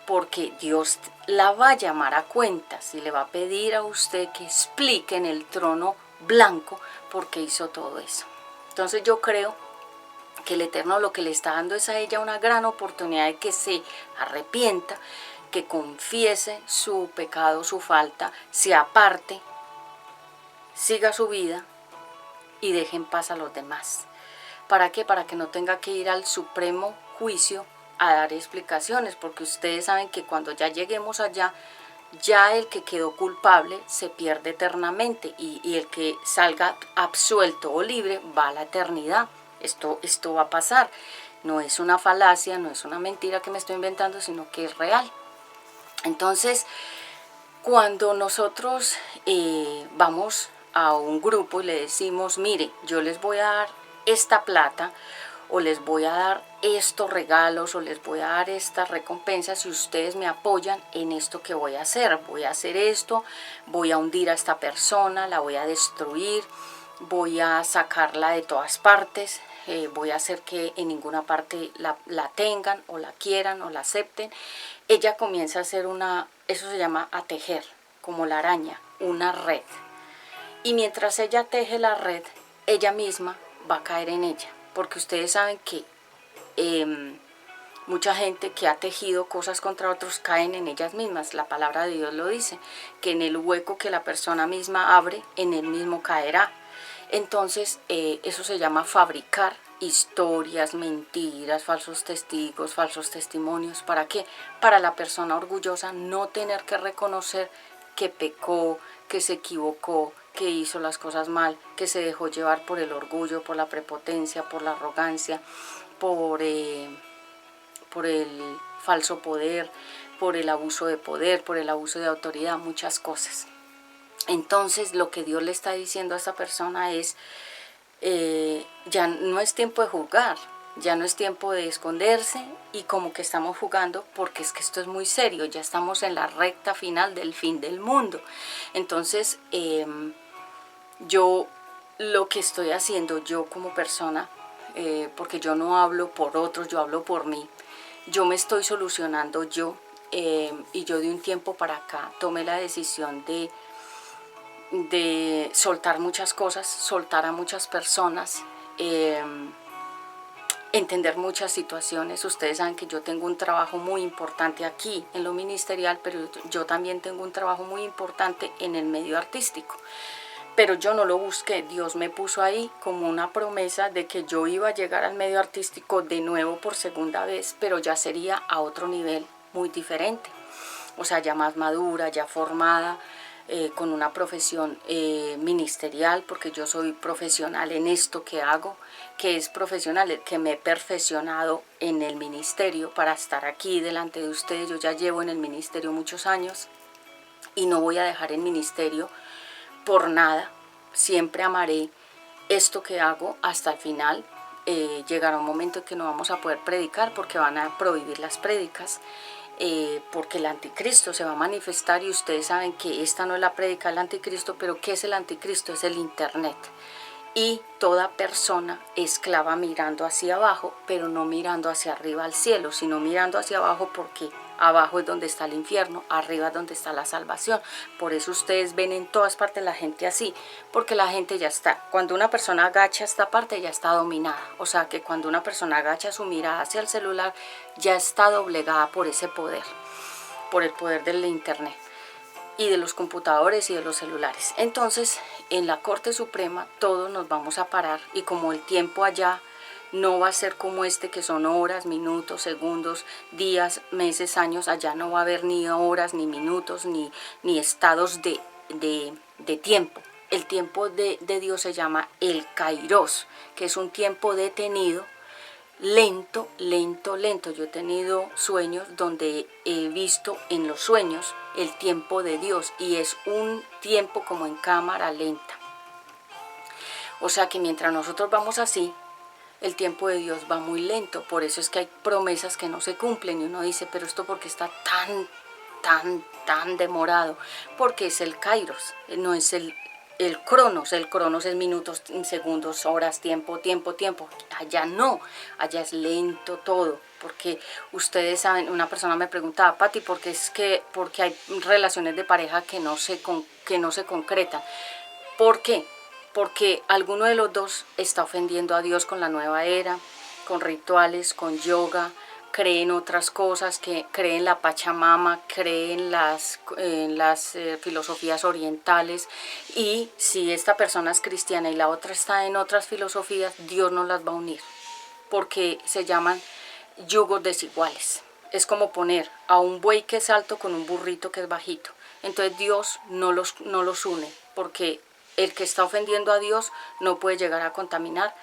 porque Dios la va a llamar a cuentas y le va a pedir a usted que explique en el trono blanco por qué hizo todo eso. Entonces yo creo que el Eterno lo que le está dando es a ella una gran oportunidad de que se arrepienta, que confiese su pecado, su falta, se aparte, siga su vida y deje en paz a los demás. ¿Para qué? Para que no tenga que ir al supremo juicio a dar explicaciones, porque ustedes saben que cuando ya lleguemos allá, ya el que quedó culpable se pierde eternamente, y el que salga absuelto o libre va a la eternidad. Esto va a pasar, no es una falacia, no es una mentira que me estoy inventando, sino que es real. Entonces, cuando nosotros vamos a un grupo y le decimos: mire, yo les voy a dar esta plata, o les voy a dar estos regalos o les voy a dar estas recompensas si ustedes me apoyan en esto que voy a hacer esto, voy a hundir a esta persona, la voy a destruir, voy a sacarla de todas partes, voy a hacer que en ninguna parte la tengan o la quieran o la acepten. Ella comienza a hacer eso se llama a tejer, como la araña, una red. Y mientras ella teje la red, ella misma va a caer en ella, porque ustedes saben que mucha gente que ha tejido cosas contra otros caen en ellas mismas. La palabra de Dios lo dice, que en el hueco que la persona misma abre, en él mismo caerá. Entonces eso se llama fabricar historias, mentiras, falsos testigos, falsos testimonios. ¿Para qué? Para la persona orgullosa no tener que reconocer que pecó, que se equivocó, que hizo las cosas mal, que se dejó llevar por el orgullo, por la prepotencia, por la arrogancia, por el falso poder, por el abuso de poder, por el abuso de autoridad, muchas cosas. Entonces lo que Dios le está diciendo a esta persona es, ya no es tiempo de jugar, ya no es tiempo de esconderse y como que estamos jugando, porque es que esto es muy serio, ya estamos en la recta final del fin del mundo. Entonces yo lo que estoy haciendo yo como persona, porque yo no hablo por otros, yo hablo por mí, yo me estoy solucionando yo, y yo de un tiempo para acá tomé la decisión de soltar muchas cosas, soltar a muchas personas, entender muchas situaciones. Ustedes saben que yo tengo un trabajo muy importante aquí en lo ministerial, pero yo también tengo un trabajo muy importante en el medio artístico. Pero yo no lo busqué, Dios me puso ahí como una promesa de que yo iba a llegar al medio artístico de nuevo por segunda vez, pero ya sería a otro nivel muy diferente. O sea, ya más madura, ya formada, con una profesión ministerial, porque yo soy profesional en esto que hago, que es profesional, que me he perfeccionado en el ministerio para estar aquí delante de ustedes. Yo ya llevo en el ministerio muchos años y no voy a dejar el ministerio por nada. Siempre amaré esto que hago hasta el final. Llegará un momento en que no vamos a poder predicar porque van a prohibir las prédicas, porque el anticristo se va a manifestar y ustedes saben que esta no es la prédica del anticristo, pero ¿qué es el anticristo? Es el internet. Y toda persona esclava mirando hacia abajo, pero no mirando hacia arriba al cielo, sino mirando hacia abajo, porque abajo es donde está el infierno, arriba es donde está la salvación. Por eso ustedes ven en todas partes la gente así, porque la gente ya está, cuando una persona agacha esta parte ya está dominada. O sea que cuando una persona agacha su mirada hacia el celular ya está doblegada por ese poder, por el poder del internet y de los computadores y de los celulares. Entonces en la Corte Suprema todos nos vamos a parar, y como el tiempo allá no va a ser como este, que son horas, minutos, segundos, días, meses, años, allá no va a haber ni horas, ni minutos, ni estados de tiempo. El tiempo de Dios se llama el Kairos, que es un tiempo detenido, lento, lento, lento. Yo he tenido sueños donde he visto en los sueños el tiempo de Dios, y es un tiempo como en cámara lenta. O sea que mientras nosotros vamos así, el tiempo de Dios va muy lento. Por eso es que hay promesas que no se cumplen y uno dice, pero esto ¿por qué está tan demorado? Porque es el Kairos, no es el Cronos. El Cronos es minutos, segundos, horas, tiempo. Allá no, allá es lento todo. Porque ustedes saben, una persona me preguntaba, Pati, porque hay relaciones de pareja que no se concretan. ¿Por qué? Porque alguno de los dos está ofendiendo a Dios con la nueva era, con rituales, con yoga, cree en otras cosas, que cree en la Pachamama, cree en las filosofías orientales. Y si esta persona es cristiana y la otra está en otras filosofías, Dios no las va a unir, porque se llaman yugos desiguales. Es como poner a un buey que es alto con un burrito que es bajito. Entonces Dios no los une, porque el que está ofendiendo a Dios no puede llegar a contaminar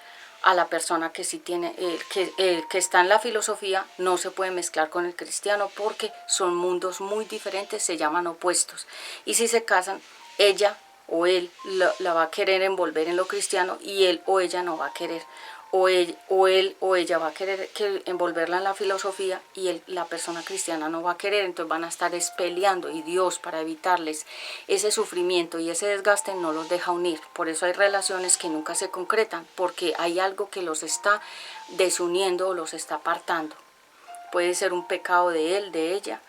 a la persona que sí tiene, el que está en la filosofía no se puede mezclar con el cristiano, porque son mundos muy diferentes, se llaman opuestos. Y si se casan, ella o él la va a querer envolver en lo cristiano y él o ella no va a querer, o él o ella va a querer envolverla en la filosofía y la persona cristiana no va a querer, entonces van a estar peleando, y Dios, para evitarles ese sufrimiento y ese desgaste, no los deja unir. Por eso hay relaciones que nunca se concretan, porque hay algo que los está desuniendo o los está apartando. Puede ser un pecado de él, de ella,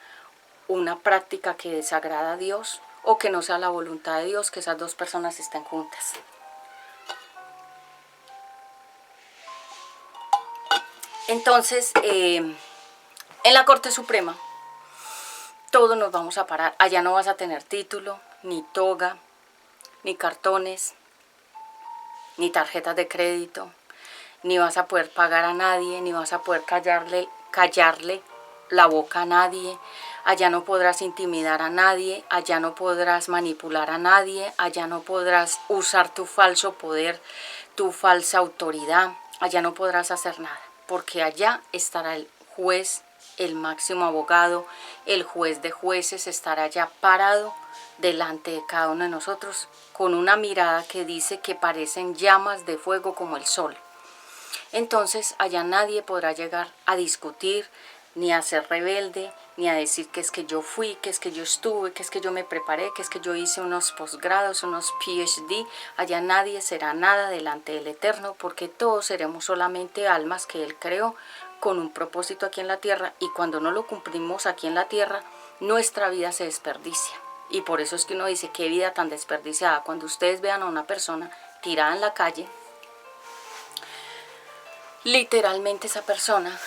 una práctica que desagrada a Dios, o que no sea la voluntad de Dios que esas dos personas estén juntas. Entonces, en la Corte Suprema, todos nos vamos a parar. Allá no vas a tener título, ni toga, ni cartones, ni tarjetas de crédito, ni vas a poder pagar a nadie, ni vas a poder callarle la boca a nadie. Allá no podrás intimidar a nadie, allá no podrás manipular a nadie, allá no podrás usar tu falso poder, tu falsa autoridad, allá no podrás hacer nada, porque allá estará el juez, el máximo abogado, el juez de jueces estará ya parado delante de cada uno de nosotros con una mirada que dice que parecen llamas de fuego como el sol. Entonces allá nadie podrá llegar a discutir, ni a ser rebelde, ni a decir que es que yo fui, que es que yo estuve, que es que yo me preparé, que es que yo hice unos posgrados, unos PhD. Allá nadie será nada delante del Eterno, porque todos seremos solamente almas que Él creó con un propósito aquí en la tierra, y cuando no lo cumplimos aquí en la tierra, nuestra vida se desperdicia. Y por eso es que uno dice, qué vida tan desperdiciada. Cuando ustedes vean a una persona tirada en la calle, literalmente esa persona,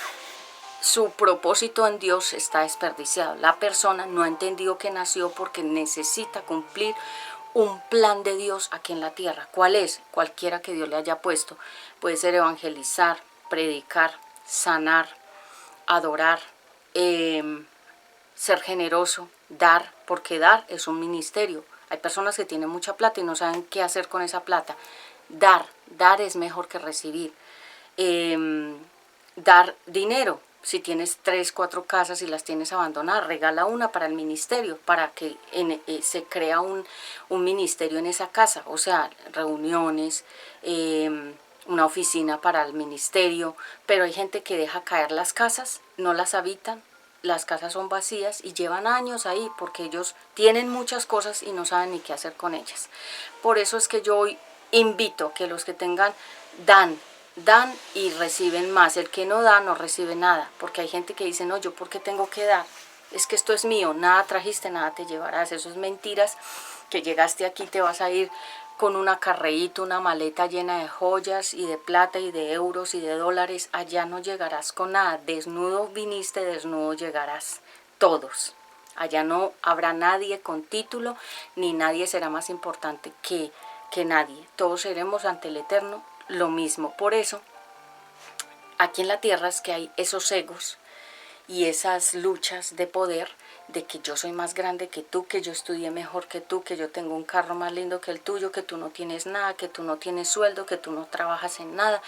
su propósito en Dios está desperdiciado. La persona no ha entendido que nació porque necesita cumplir un plan de Dios aquí en la tierra. ¿Cuál es? Cualquiera que Dios le haya puesto. Puede ser evangelizar, predicar, sanar, adorar, ser generoso, dar, porque dar es un ministerio. Hay personas que tienen mucha plata y no saben qué hacer con esa plata. Dar es mejor que recibir. Dar dinero. Si tienes 3, 4 casas y las tienes abandonadas, regala una para el ministerio, para que se crea un ministerio en esa casa, o sea, reuniones, una oficina para el ministerio. Pero hay gente que deja caer las casas, no las habitan, las casas son vacías y llevan años ahí porque ellos tienen muchas cosas y no saben ni qué hacer con ellas. Por eso es que yo hoy invito que los que tengan, dan y reciben más. El que no da no recibe nada, porque hay gente que dice, no, yo ¿por qué tengo que dar? Es que esto es mío, nada trajiste, nada te llevarás. Eso es mentiras, que llegaste aquí, te vas a ir con una carreíta, una maleta llena de joyas y de plata y de euros y de dólares. Allá no llegarás con nada. Desnudo viniste, desnudo llegarás. Todos. Allá no habrá nadie con título, ni nadie será más importante que nadie. Todos seremos ante el Eterno lo mismo. Por eso, aquí en la tierra es que hay esos egos y esas luchas de poder, de que yo soy más grande que tú, que yo estudié mejor que tú, que yo tengo un carro más lindo que el tuyo, que tú no tienes nada, que tú no tienes sueldo, que tú no trabajas en nada.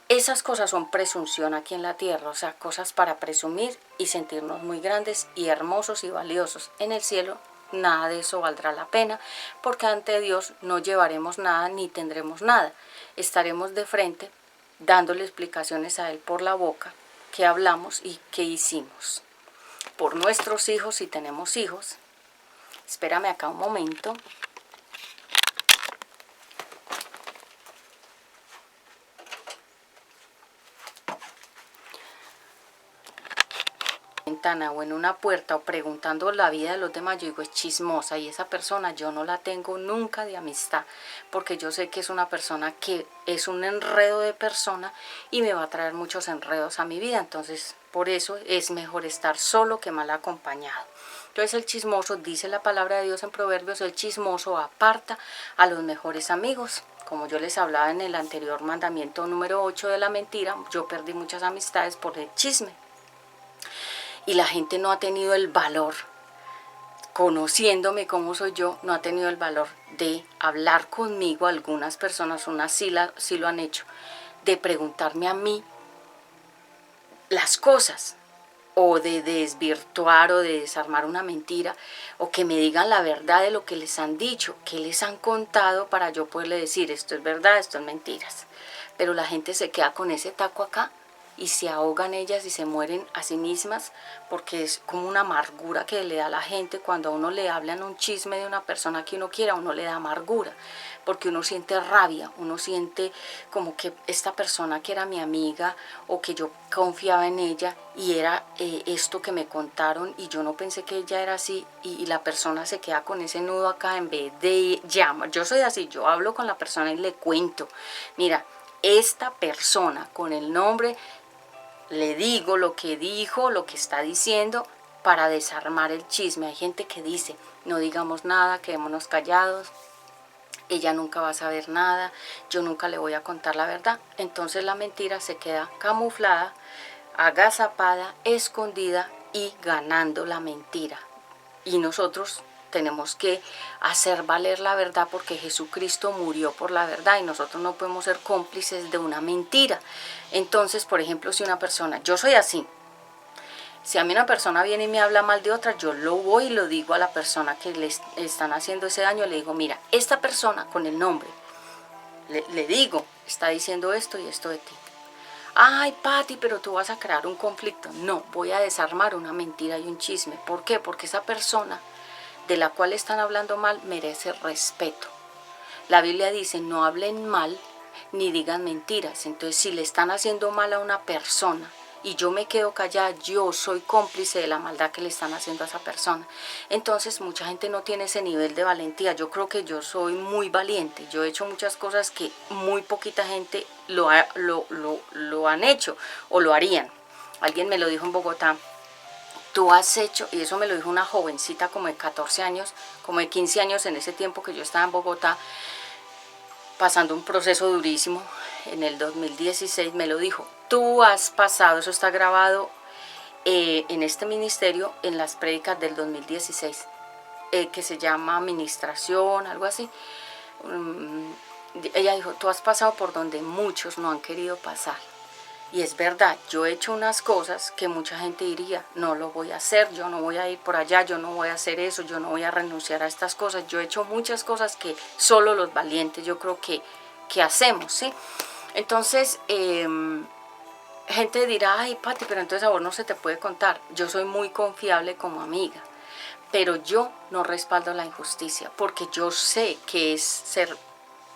Esas cosas son presunción aquí en la tierra, o sea, cosas para presumir y sentirnos muy grandes y hermosos y valiosos. En el cielo nada de eso valdrá la pena, porque ante Dios no llevaremos nada ni tendremos nada. Estaremos de frente dándole explicaciones a Él por la boca, qué hablamos y qué hicimos. Por nuestros hijos, si tenemos hijos. Espérame acá un momento. O en una puerta o preguntando la vida de los demás, yo digo, es chismosa, y esa persona yo no la tengo nunca de amistad, porque yo sé que es una persona que es un enredo de persona y me va a traer muchos enredos a mi vida. Entonces por eso es mejor estar solo que mal acompañado. Entonces el chismoso, dice la palabra de Dios en Proverbios, el chismoso aparta a los mejores amigos. Como yo les hablaba en el anterior mandamiento número 8 de la mentira, yo perdí muchas amistades por el chisme. Y la gente no ha tenido el valor, conociéndome como soy yo, no ha tenido el valor de hablar conmigo. Algunas personas, unas sí lo han hecho, de preguntarme a mí las cosas, o de desvirtuar o de desarmar una mentira, o que me digan la verdad de lo que les han dicho, que les han contado, para yo poderle decir esto es verdad, esto es mentiras. Pero la gente se queda con ese taco acá y se ahogan ellas y se mueren a sí mismas, porque es como una amargura que le da a la gente cuando a uno le hablan un chisme de una persona que uno quiere, a uno le da amargura, porque uno siente rabia, uno siente como que esta persona que era mi amiga o que yo confiaba en ella y era esto que me contaron y yo no pensé que ella era así, y la persona se queda con ese nudo acá en vez de llamar. Yo soy así, yo hablo con la persona y le cuento, mira, esta persona con el nombre, le digo lo que dijo, lo que está diciendo, para desarmar el chisme. Hay gente que dice, no digamos nada, quedémonos callados, ella nunca va a saber nada, yo nunca le voy a contar la verdad. Entonces la mentira se queda camuflada, agazapada, escondida y ganando la mentira. Y nosotros tenemos que hacer valer la verdad, porque Jesucristo murió por la verdad y nosotros no podemos ser cómplices de una mentira. Entonces, por ejemplo, si una persona, yo soy así, si a mí una persona viene y me habla mal de otra, yo lo voy y lo digo a la persona que le están haciendo ese daño, le digo, mira, esta persona con el nombre, le digo, está diciendo esto y esto de ti. Ay, Pati, pero tú vas a crear un conflicto. No, voy a desarmar una mentira y un chisme. ¿Por qué? Porque esa persona de la cual están hablando mal merece respeto. La Biblia dice, no hablen mal ni digan mentiras. Entonces, si le están haciendo mal a una persona y yo me quedo callada, yo soy cómplice de la maldad que le están haciendo a esa persona. Entonces, mucha gente no tiene ese nivel de valentía. Yo creo que yo soy muy valiente. Yo he hecho muchas cosas que muy poquita gente lo han hecho o lo harían. Alguien me lo dijo en Bogotá. Tú has hecho, y eso me lo dijo una jovencita como de 14 años, como de 15 años en ese tiempo que yo estaba en Bogotá, pasando un proceso durísimo. En el 2016 me lo dijo, tú has pasado, eso está grabado en este ministerio, en las prédicas del 2016, que se llama administración, algo así. Ella dijo, tú has pasado por donde muchos no han querido pasar. Y es verdad, yo he hecho unas cosas que mucha gente diría, no lo voy a hacer, yo no voy a ir por allá, yo no voy a hacer eso, yo no voy a renunciar a estas cosas. Yo he hecho muchas cosas que solo los valientes yo creo que hacemos, ¿sí? Entonces, gente dirá, ay, Pati, pero entonces a vos no se te puede contar. Yo soy muy confiable como amiga, pero yo no respaldo la injusticia, porque yo sé que es ser...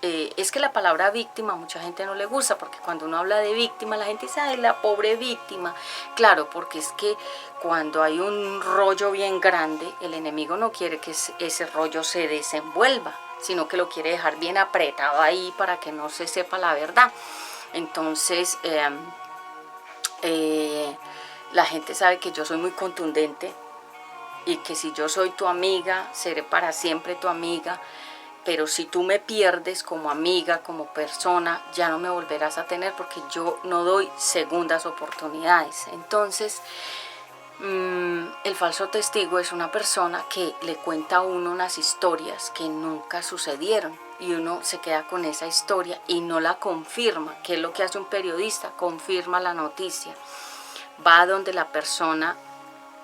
es que la palabra víctima a mucha gente no le gusta, porque cuando uno habla de víctima la gente dice, ay, la pobre víctima. Claro, porque es que cuando hay un rollo bien grande, el enemigo no quiere que ese rollo se desenvuelva, sino que lo quiere dejar bien apretado ahí para que no se sepa la verdad. Entonces, la gente sabe que yo soy muy contundente y que si yo soy tu amiga, seré para siempre tu amiga. Pero si tú me pierdes como amiga, como persona, ya no me volverás a tener, porque yo no doy segundas oportunidades. Entonces, el falso testigo es una persona que le cuenta a uno unas historias que nunca sucedieron y uno se queda con esa historia y no la confirma. ¿Qué es lo que hace un periodista? Confirma la noticia. Va a donde la persona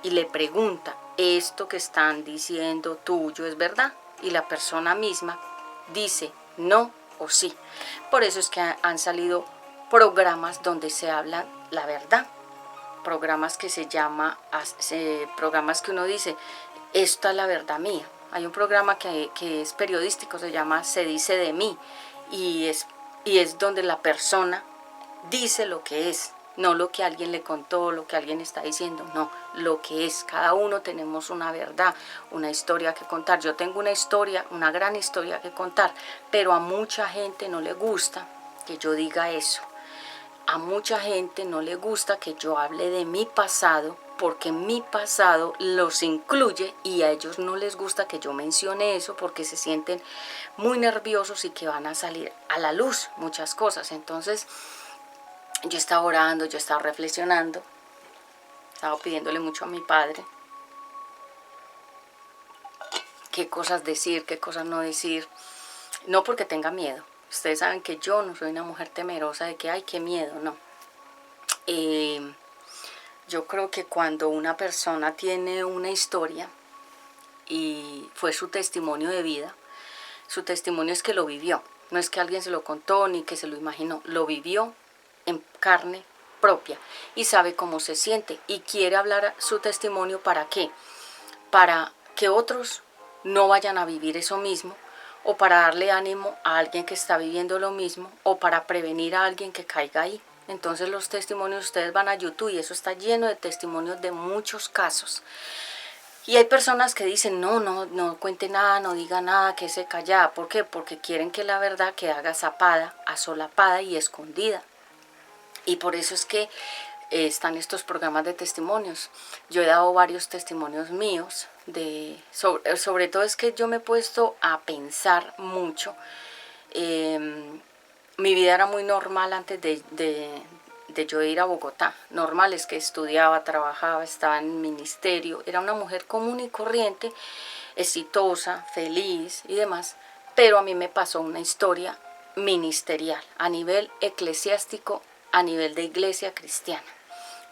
y le pregunta, ¿esto que están diciendo tuyo es verdad? Y la persona misma dice no o sí. Por eso es que han salido programas donde se habla la verdad, programas que se llama, programas que uno dice, esta es la verdad mía. Hay un programa que es periodístico, se llama Se dice de mí, y es donde la persona dice lo que es, no lo que alguien le contó, lo que alguien está diciendo, no, lo que es. Cada uno tenemos una verdad, una historia que contar. Yo tengo una historia, una gran historia que contar, pero a mucha gente no le gusta que yo diga eso. A mucha gente no le gusta que yo hable de mi pasado, porque mi pasado los incluye, y a ellos no les gusta que yo mencione eso porque se sienten muy nerviosos y que van a salir a la luz muchas cosas. Entonces, yo estaba orando, yo estaba reflexionando, estaba pidiéndole mucho a mi padre qué cosas decir, qué cosas no decir, no porque tenga miedo. Ustedes saben que yo no soy una mujer temerosa de que, ay, qué miedo, no. Yo creo que cuando una persona tiene una historia y fue su testimonio de vida, su testimonio es que lo vivió, no es que alguien se lo contó ni que se lo imaginó, lo vivió en carne propia y sabe cómo se siente y quiere hablar su testimonio. ¿Para qué? Para que otros no vayan a vivir eso mismo, o para darle ánimo a alguien que está viviendo lo mismo, o para prevenir a alguien que caiga ahí. Entonces los testimonios, ustedes van a YouTube y eso está lleno de testimonios de muchos casos. Y hay personas que dicen, no cuente nada, no diga nada, que se calla. ¿Por qué? Porque quieren que la verdad quede agazapada, asolapada y escondida. Y por eso es que están estos programas de testimonios. Yo he dado varios testimonios míos, sobre todo es que yo me he puesto a pensar mucho. Mi vida era muy normal antes de yo ir a Bogotá. Normal es que estudiaba, trabajaba, estaba en el ministerio. Era una mujer común y corriente, exitosa, feliz y demás. Pero a mí me pasó una historia ministerial, a nivel eclesiástico, a nivel de iglesia cristiana.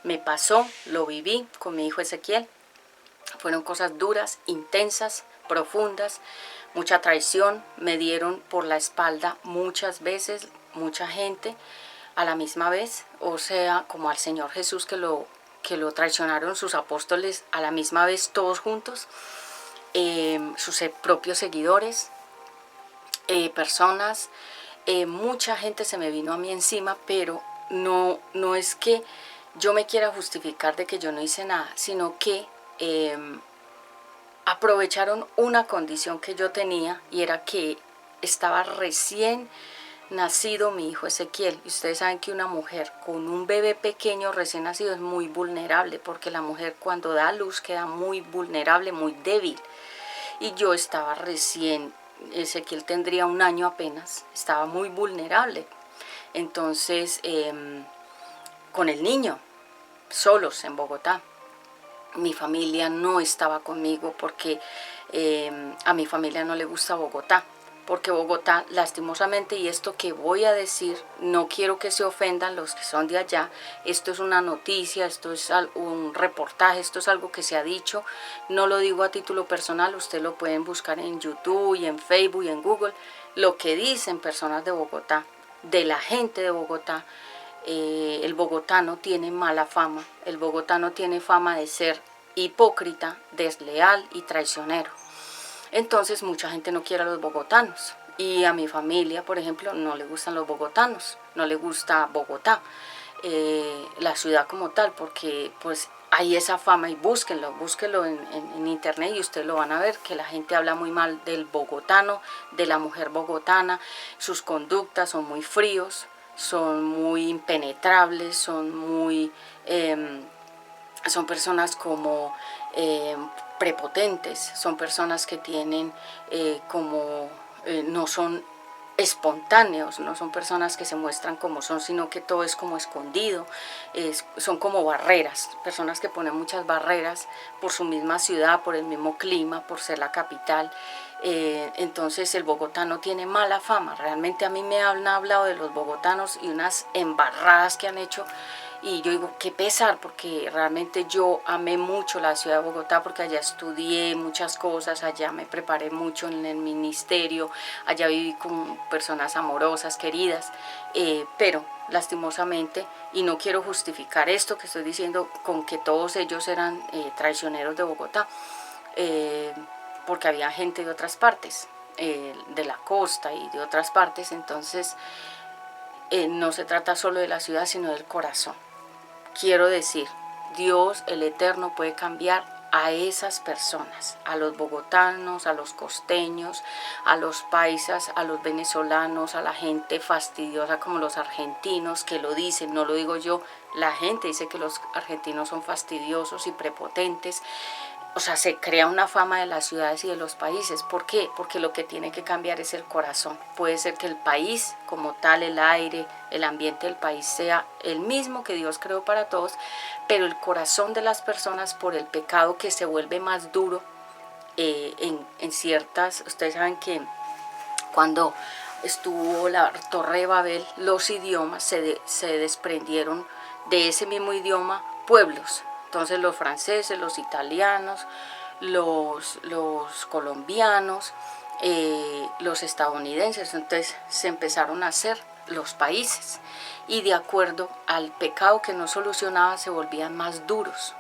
Me pasó, lo viví con mi hijo Ezequiel. Fueron cosas duras, intensas, profundas, mucha traición. Me dieron por la espalda muchas veces, mucha gente a la misma vez. O sea, como al Señor Jesús que lo traicionaron sus apóstoles a la misma vez, todos juntos. Sus propios seguidores, personas, mucha gente se me vino a mí encima, pero no es que yo me quiera justificar de que yo no hice nada, sino que aprovecharon una condición que yo tenía, y era que estaba recién nacido mi hijo Ezequiel. Y ustedes saben que una mujer con un bebé pequeño recién nacido es muy vulnerable, porque la mujer cuando da a luz queda muy vulnerable, muy débil. Y yo estaba recién, Ezequiel tendría 1 año apenas, estaba muy vulnerable. Entonces, con el niño, solos en Bogotá. Mi familia no estaba conmigo porque a mi familia no le gusta Bogotá. Porque Bogotá, lastimosamente, y esto que voy a decir, no quiero que se ofendan los que son de allá, esto es una noticia, esto es un reportaje, esto es algo que se ha dicho, no lo digo a título personal, ustedes lo pueden buscar en YouTube y en Facebook y en Google, lo que dicen personas de Bogotá, de la gente de Bogotá. El bogotano tiene mala fama, el bogotano tiene fama de ser hipócrita, desleal y traicionero. Entonces mucha gente no quiere a los bogotanos, y a mi familia, por ejemplo, no le gustan los bogotanos, no le gusta Bogotá, la ciudad como tal, porque pues hay esa fama. Y búsquenlo en internet y ustedes lo van a ver, que la gente habla muy mal del bogotano, de la mujer bogotana. Sus conductas son muy fríos, son muy impenetrables, son personas como prepotentes, son personas que tienen no son espontáneos, no son personas que se muestran como son, sino que todo es como escondido. Son como barreras, personas que ponen muchas barreras por su misma ciudad, por el mismo clima, por ser la capital. Entonces el bogotano tiene mala fama. Realmente a mí me han hablado de los bogotanos y unas embarradas que han hecho, y yo digo, qué pesar, porque realmente yo amé mucho la ciudad de Bogotá, porque allá estudié muchas cosas, allá me preparé mucho en el ministerio, allá viví con personas amorosas, queridas, pero lastimosamente, y no quiero justificar esto que estoy diciendo con que todos ellos eran traicioneros de Bogotá, porque había gente de otras partes, de la costa y de otras partes. Entonces no se trata solo de la ciudad, sino del corazón. Quiero decir, Dios el Eterno puede cambiar a esas personas, a los bogotanos, a los costeños, a los paisas, a los venezolanos, a la gente fastidiosa como los argentinos, que lo dicen, no lo digo yo, la gente dice que los argentinos son fastidiosos y prepotentes. O sea, se crea una fama de las ciudades y de los países. ¿Por qué? Porque lo que tiene que cambiar es el corazón. Puede ser que el país como tal, el aire, el ambiente del país sea el mismo que Dios creó para todos, pero el corazón de las personas, por el pecado que se vuelve más duro en ciertas... Ustedes saben que cuando estuvo la Torre de Babel, los idiomas se desprendieron de ese mismo idioma, pueblos. Entonces los franceses, los italianos, los colombianos, los estadounidenses, entonces se empezaron a hacer los países y de acuerdo al pecado que no solucionaba se volvían más duros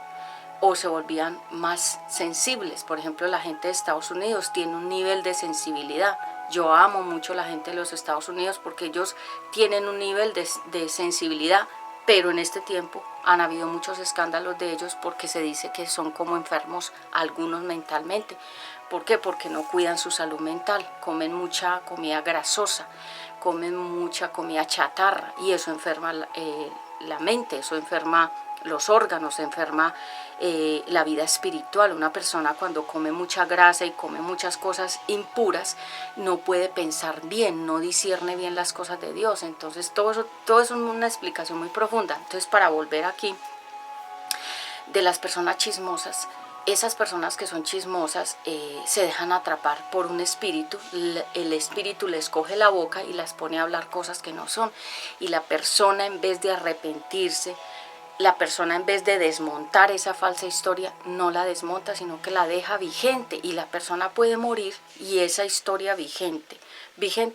o se volvían más sensibles. Por ejemplo, la gente de Estados Unidos tiene un nivel de sensibilidad. Yo amo mucho a la gente de los Estados Unidos porque ellos tienen un nivel de sensibilidad, pero en este tiempo han habido muchos escándalos de ellos porque se dice que son como enfermos algunos mentalmente. ¿Por qué? Porque no cuidan su salud mental, comen mucha comida grasosa, comen mucha comida chatarra y eso enferma la mente, eso enferma los órganos, enferma la vida espiritual. Una persona cuando come mucha grasa y come muchas cosas impuras no puede pensar bien, no discierne bien las cosas de Dios. Entonces todo eso es una explicación muy profunda. Entonces, para volver aquí, de las personas chismosas, esas personas que son chismosas se dejan atrapar por un espíritu, el espíritu les coge la boca y las pone a hablar cosas que no son, y la persona, en vez de arrepentirse, la persona, en vez de desmontar esa falsa historia, no la desmonta, sino que la deja vigente, y la persona puede morir y esa historia vigente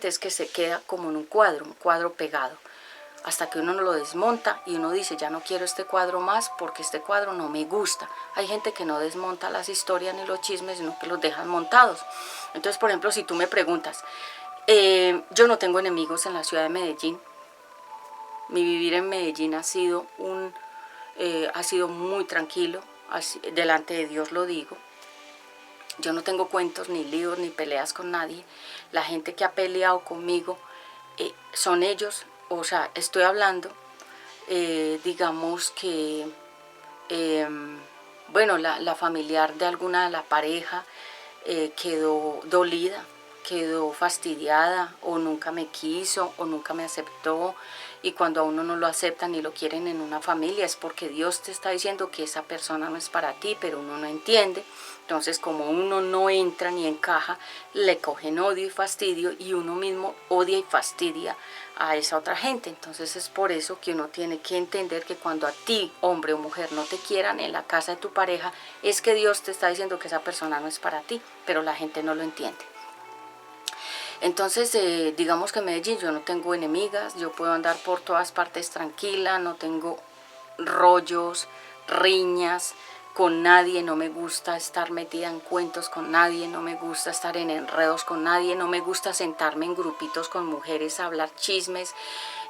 es que se queda como en un cuadro pegado, hasta que uno no lo desmonta y uno dice, ya no quiero este cuadro más porque este cuadro no me gusta. Hay gente que no desmonta las historias ni los chismes, sino que los dejan montados. Entonces, por ejemplo, si tú me preguntas, yo no tengo enemigos en la ciudad de Medellín. Mi vivir en Medellín ha sido muy tranquilo, delante de Dios lo digo. Yo no tengo cuentos, ni líos, ni peleas con nadie. La gente que ha peleado conmigo son ellos. O sea, estoy hablando, digamos que, bueno, la familiar de alguna de la pareja quedó dolida, quedó fastidiada, o nunca me quiso, o nunca me aceptó. Y cuando a uno no lo aceptan ni lo quieren en una familia es porque Dios te está diciendo que esa persona no es para ti, pero uno no entiende. Entonces, como uno no entra ni encaja, le cogen odio y fastidio y uno mismo odia y fastidia a esa otra gente. Entonces es por eso que uno tiene que entender que cuando a ti, hombre o mujer, no te quieran en la casa de tu pareja, es que Dios te está diciendo que esa persona no es para ti, pero la gente no lo entiende. Entonces, digamos que en Medellín yo no tengo enemigas, yo puedo andar por todas partes tranquila, no tengo rollos, riñas con nadie, no me gusta estar metida en cuentos con nadie, no me gusta estar en enredos con nadie, no me gusta sentarme en grupitos con mujeres a hablar chismes.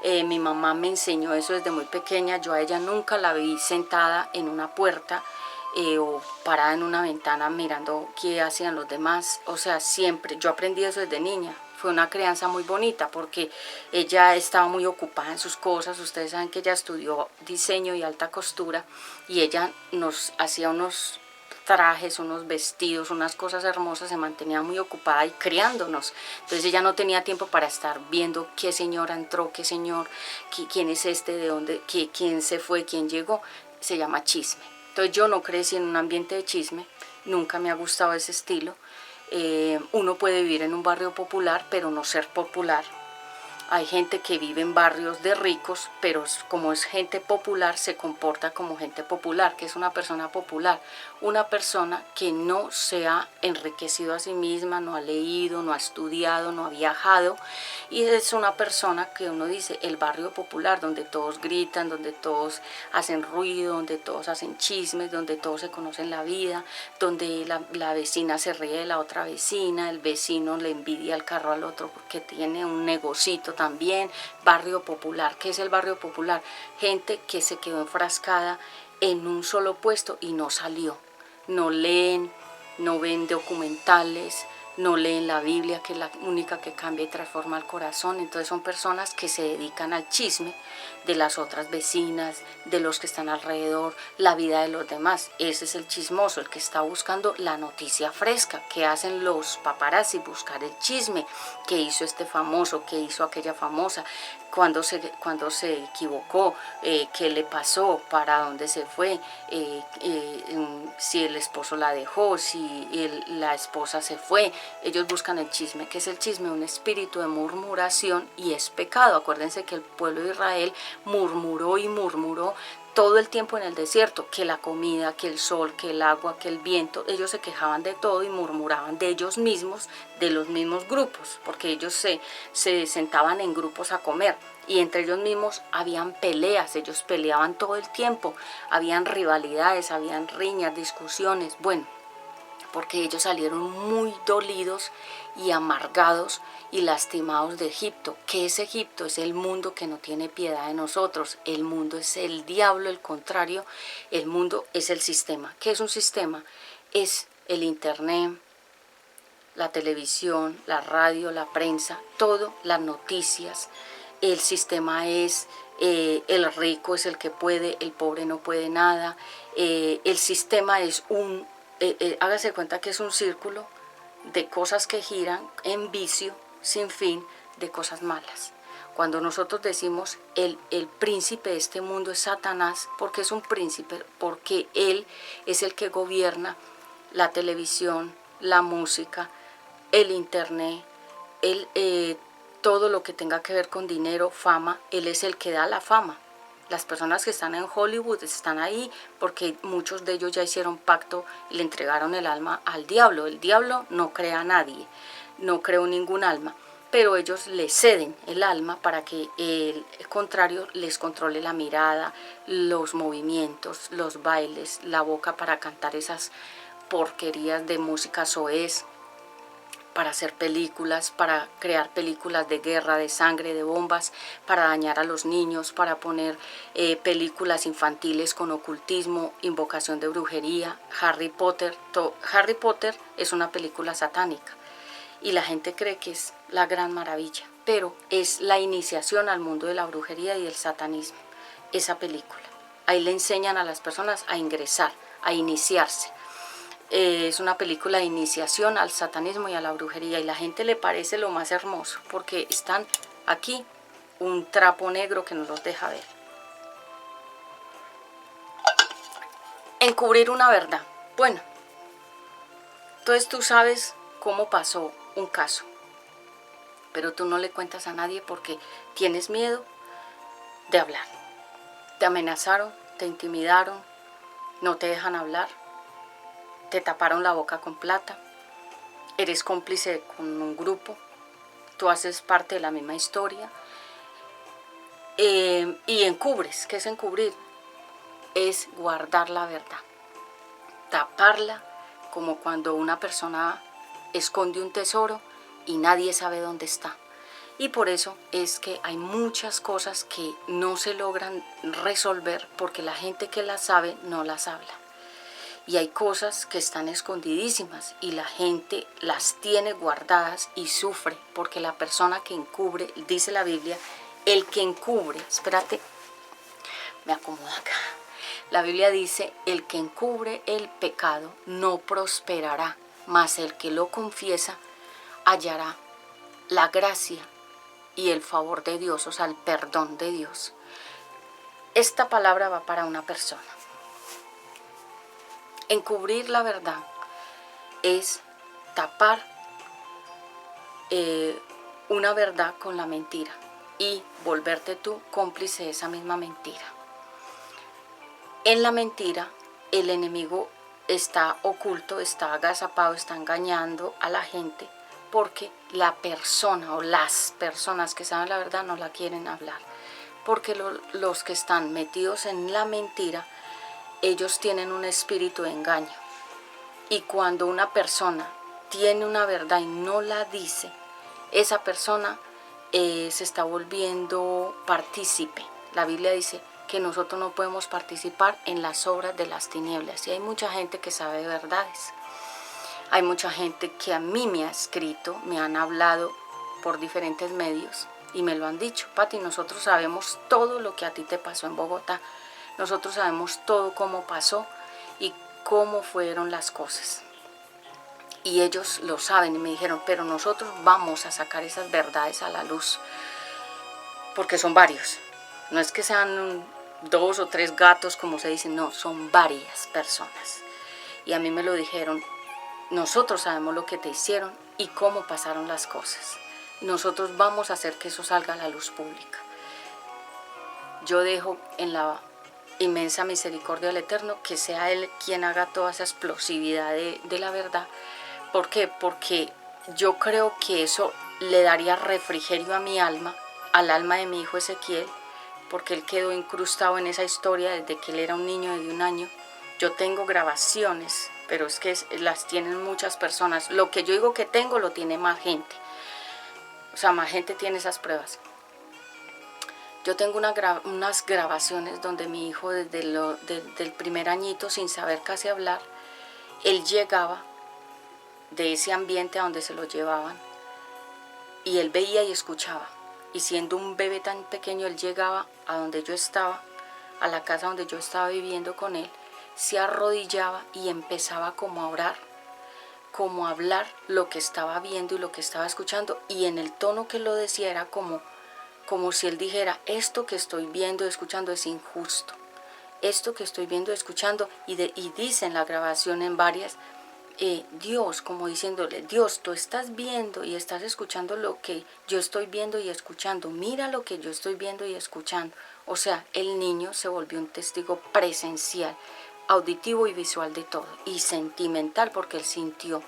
Mi mamá me enseñó eso desde muy pequeña, yo a ella nunca la vi sentada en una puerta o parada en una ventana mirando qué hacían los demás. O sea, siempre, yo aprendí eso desde niña. Fue una crianza muy bonita porque ella estaba muy ocupada en sus cosas. Ustedes saben que ella estudió diseño y alta costura y ella nos hacía unos trajes, unos vestidos, unas cosas hermosas, se mantenía muy ocupada y criándonos. Entonces ella no tenía tiempo para estar viendo qué señora entró, qué señor, quién es este, de dónde, quién se fue, quién llegó. Se llama chisme. Entonces yo no crecí en un ambiente de chisme, nunca me ha gustado ese estilo. Uno puede vivir en un barrio popular, pero no ser popular. Hay gente que vive en barrios de ricos, pero como es gente popular, se comporta como gente popular. ¿Qué es una persona popular? Una persona que no se ha enriquecido a sí misma, no ha leído, no ha estudiado, no ha viajado. Y es una persona que uno dice, el barrio popular, donde todos gritan, donde todos hacen ruido, donde todos hacen chismes, donde todos se conocen la vida, donde la vecina se ríe de la otra vecina, el vecino le envidia el carro al otro porque tiene un negocito también. Barrio popular. ¿Qué es el barrio popular? Gente que se quedó enfrascada en un solo puesto y no salió. No leen, no ven documentales, no leen la Biblia, que es la única que cambia y transforma el corazón. Entonces son personas que se dedican al chisme de las otras vecinas, de los que están alrededor, la vida de los demás. Ese es el chismoso, el que está buscando la noticia fresca. ¿Qué hacen los paparazzi? Buscar el chisme. ¿Qué hizo este famoso? ¿Qué hizo aquella famosa? ¿Cuándo se equivocó? ¿Qué le pasó? ¿Para dónde se fue? Si el esposo la dejó, si la esposa se fue, ellos buscan el chisme. ¿Qué es el chisme? Un espíritu de murmuración y es pecado. Acuérdense que el pueblo de Israel murmuró y murmuró todo el tiempo en el desierto, que la comida, que el sol, que el agua, que el viento. Ellos se quejaban de todo y murmuraban de ellos mismos, de los mismos grupos, porque ellos se sentaban en grupos a comer y entre ellos mismos habían peleas, ellos peleaban todo el tiempo, habían rivalidades, habían riñas, discusiones, bueno, porque ellos salieron muy dolidos y amargados y lastimados de Egipto. ¿Qué es Egipto? Es el mundo que no tiene piedad de nosotros. El mundo es el diablo, el contrario. El mundo es el sistema. ¿Qué es un sistema? Es el internet, la televisión, la radio, la prensa, todo, las noticias. El sistema es el rico es el que puede, el pobre no puede nada. El sistema es hágase cuenta que es un círculo de cosas que giran en vicio, sin fin, de cosas malas. Cuando nosotros decimos el príncipe de este mundo es Satanás, porque es un príncipe, porque él es el que gobierna la televisión, la música, el internet, todo lo que tenga que ver con dinero, fama, él es el que da la fama. Las personas que están en Hollywood están ahí porque muchos de ellos ya hicieron pacto y le entregaron el alma al diablo. El diablo no crea a nadie, no creó ningún alma, pero ellos le ceden el alma para que el contrario les controle la mirada, los movimientos, los bailes, la boca para cantar esas porquerías de música soez, para hacer películas, para crear películas de guerra, de sangre, de bombas, para dañar a los niños, para poner películas infantiles con ocultismo, invocación de brujería. Harry Potter es una película satánica y la gente cree que es la gran maravilla, pero es la iniciación al mundo de la brujería y del satanismo, esa película. Ahí le enseñan a las personas a ingresar, a iniciarse. Es una película de iniciación al satanismo y a la brujería y la gente le parece lo más hermoso porque están aquí un trapo negro que nos los deja ver. Encubrir una verdad. Bueno, entonces tú sabes cómo pasó un caso, pero tú no le cuentas a nadie porque tienes miedo de hablar. Te amenazaron, te intimidaron, no te dejan hablar. Te taparon la boca con plata, eres cómplice con un grupo, tú haces parte de la misma historia y encubres. ¿Qué es encubrir? Es guardar la verdad, taparla, como cuando una persona esconde un tesoro y nadie sabe dónde está. Y por eso es que hay muchas cosas que no se logran resolver porque la gente que las sabe no las habla. Y hay cosas que están escondidísimas y la gente las tiene guardadas y sufre porque la persona que encubre, dice la Biblia, el que encubre, espérate, me acomodo acá. La Biblia dice, el que encubre el pecado no prosperará, mas el que lo confiesa hallará la gracia y el favor de Dios, o sea, el perdón de Dios. Esta palabra va para una persona. Encubrir la verdad es tapar una verdad con la mentira y volverte tú cómplice de esa misma mentira. En la mentira el enemigo está oculto, está agazapado, está engañando a la gente porque la persona o las personas que saben la verdad no la quieren hablar. Porque los que están metidos en la mentira, ellos tienen un espíritu de engaño. Y cuando una persona tiene una verdad y no la dice, esa persona se está volviendo partícipe. La Biblia dice que nosotros no podemos participar en las obras de las tinieblas. Y hay mucha gente que sabe verdades. Hay mucha gente que a mí me ha escrito, me han hablado por diferentes medios y me lo han dicho. Pati, nosotros sabemos todo lo que a ti te pasó en Bogotá. Nosotros sabemos todo cómo pasó y cómo fueron las cosas. Y ellos lo saben y me dijeron, pero nosotros vamos a sacar esas verdades a la luz. Porque son varios. No es que sean 2 o 3 gatos como se dice, no, son varias personas. Y a mí me lo dijeron, nosotros sabemos lo que te hicieron y cómo pasaron las cosas. Nosotros vamos a hacer que eso salga a la luz pública. Yo dejo en la inmensa misericordia del Eterno que sea Él quien haga toda esa explosividad de la verdad. ¿Por qué? Porque yo creo que eso le daría refrigerio a mi alma, al alma de mi hijo Ezequiel, porque él quedó incrustado en esa historia desde que él era un niño de 1 año. Yo tengo grabaciones, pero es que las tienen muchas personas. Lo que yo digo que tengo lo tiene más gente. O sea, más gente tiene esas pruebas. Yo tengo unas grabaciones donde mi hijo desde el primer añito, sin saber casi hablar, él llegaba de ese ambiente a donde se lo llevaban y él veía y escuchaba. Y siendo un bebé tan pequeño, él llegaba a donde yo estaba, a la casa donde yo estaba viviendo con él, se arrodillaba y empezaba como a orar, como a hablar lo que estaba viendo y lo que estaba escuchando, y en el tono que lo decía era como si él dijera: esto que estoy viendo y escuchando es injusto, esto que estoy viendo y escuchando, y dice en la grabación en varias, Dios, como diciéndole: Dios, tú estás viendo y estás escuchando lo que yo estoy viendo y escuchando, mira lo que yo estoy viendo y escuchando. O sea, el niño se volvió un testigo presencial, auditivo y visual de todo, y sentimental, porque él sintió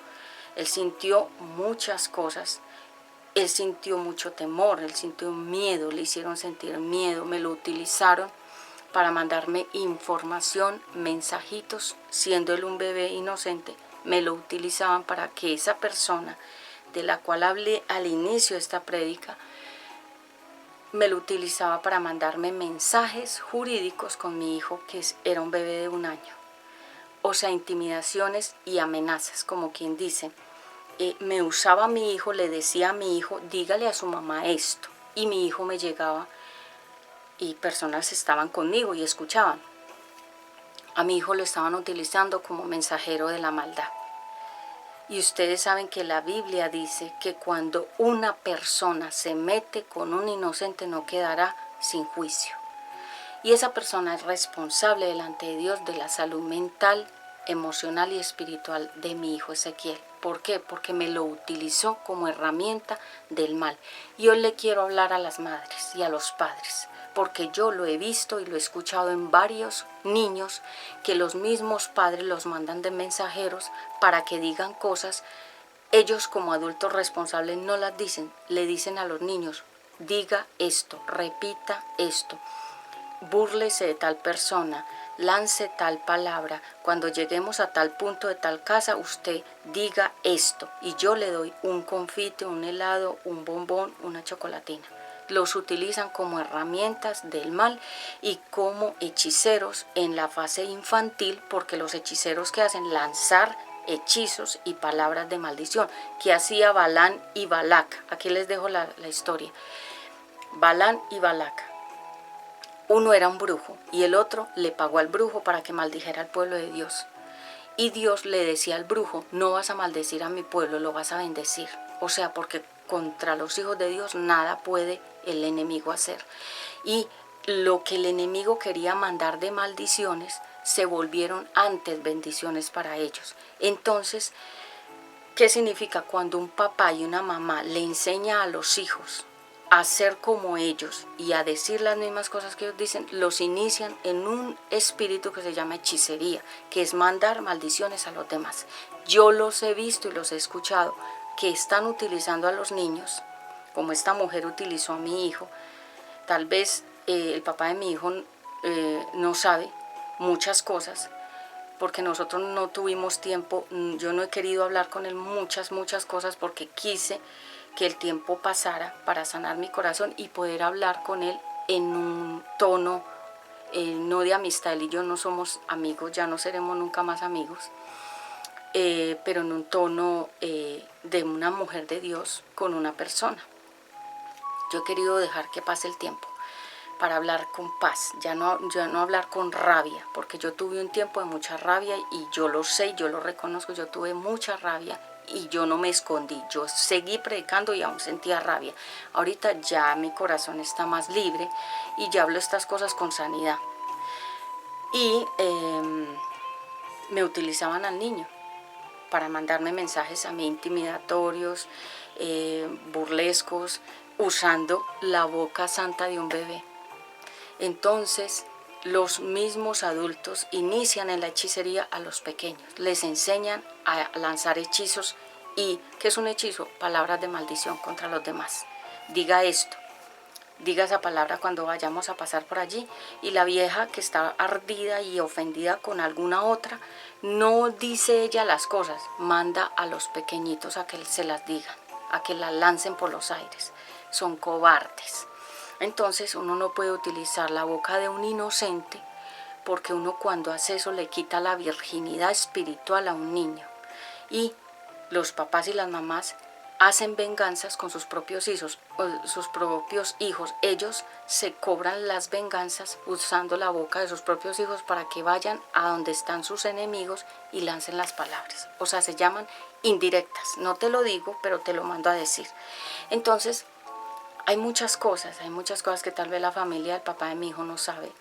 muchas cosas. Él sintió mucho temor, él sintió miedo, le hicieron sentir miedo, me lo utilizaron para mandarme información, mensajitos, siendo él un bebé inocente. Me lo utilizaban para que esa persona de la cual hablé al inicio de esta prédica, me lo utilizaba para mandarme mensajes jurídicos con mi hijo, que era un bebé de 1 año. O sea, intimidaciones y amenazas, como quien dice. Me usaba a mi hijo, le decía a mi hijo: dígale a su mamá esto. Y mi hijo me llegaba y personas estaban conmigo y escuchaban. A mi hijo lo estaban utilizando como mensajero de la maldad. Y ustedes saben que la Biblia dice que cuando una persona se mete con un inocente no quedará sin juicio. Y esa persona es responsable delante de Dios de la salud mental, emocional y espiritual de mi hijo Ezequiel. ¿Por qué? Porque me lo utilizó como herramienta del mal. Y hoy le quiero hablar a las madres y a los padres, porque yo lo he visto y lo he escuchado en varios niños, que los mismos padres los mandan de mensajeros para que digan cosas. Ellos, como adultos responsables, no las dicen, le dicen a los niños: diga esto, repita esto, búrlese de tal persona, lance tal palabra, cuando lleguemos a tal punto de tal casa, usted diga esto, y yo le doy un confite, un helado, un bombón, una chocolatina. Los utilizan como herramientas del mal y como hechiceros en la fase infantil, porque los hechiceros que hacen lanzar hechizos y palabras de maldición, que hacía Balán y Balac. Aquí les dejo la historia. Balán y Balac. Uno era un brujo y el otro le pagó al brujo para que maldijera al pueblo de Dios. Y Dios le decía al brujo: no vas a maldecir a mi pueblo, lo vas a bendecir. O sea, porque contra los hijos de Dios nada puede el enemigo hacer. Y lo que el enemigo quería mandar de maldiciones se volvieron antes bendiciones para ellos. Entonces, ¿qué significa? Cuando un papá y una mamá le enseña a los hijos a ser como ellos y a decir las mismas cosas que ellos dicen, los inician en un espíritu que se llama hechicería, que es mandar maldiciones a los demás. Yo los he visto y los he escuchado, que están utilizando a los niños, como esta mujer utilizó a mi hijo. Tal vez el papá de mi hijo no sabe muchas cosas, porque nosotros no tuvimos tiempo. Yo no he querido hablar con él muchas cosas, porque quise que el tiempo pasara para sanar mi corazón y poder hablar con él en un tono no de amistad. Él y yo no somos amigos, ya no seremos nunca más amigos, pero en un tono de una mujer de Dios con una persona. Yo he querido dejar que pase el tiempo para hablar con paz, ya no hablar con rabia, porque yo tuve un tiempo de mucha rabia y yo lo sé, yo lo reconozco, yo tuve mucha rabia y yo no me escondí, yo seguí predicando y aún sentía rabia. Ahorita ya mi corazón está más libre y ya hablo estas cosas con sanidad. Y me utilizaban al niño. para mandarme mensajes a mí intimidatorios, burlescos, usando la boca santa de un bebé. Entonces, los mismos adultos inician en la hechicería a los pequeños, les enseñan a lanzar hechizos. ¿Y qué es un hechizo? Palabras de maldición contra los demás. Diga esto, diga esa palabra cuando vayamos a pasar por allí, y la vieja que está ardida y ofendida con alguna otra, no dice ella las cosas, manda a los pequeñitos a que se las digan, a que las lancen por los aires. Son cobardes. Entonces uno no puede utilizar la boca de un inocente, porque uno cuando hace eso le quita la virginidad espiritual a un niño. Y los papás y las mamás hacen venganzas con sus propios hijos. Ellos se cobran las venganzas usando la boca de sus propios hijos para que vayan a donde están sus enemigos y lancen las palabras. O sea, se llaman indirectas. No te lo digo, pero te lo mando a decir. Entonces, hay muchas cosas que tal vez la familia, el papá de mi hijo no sabe,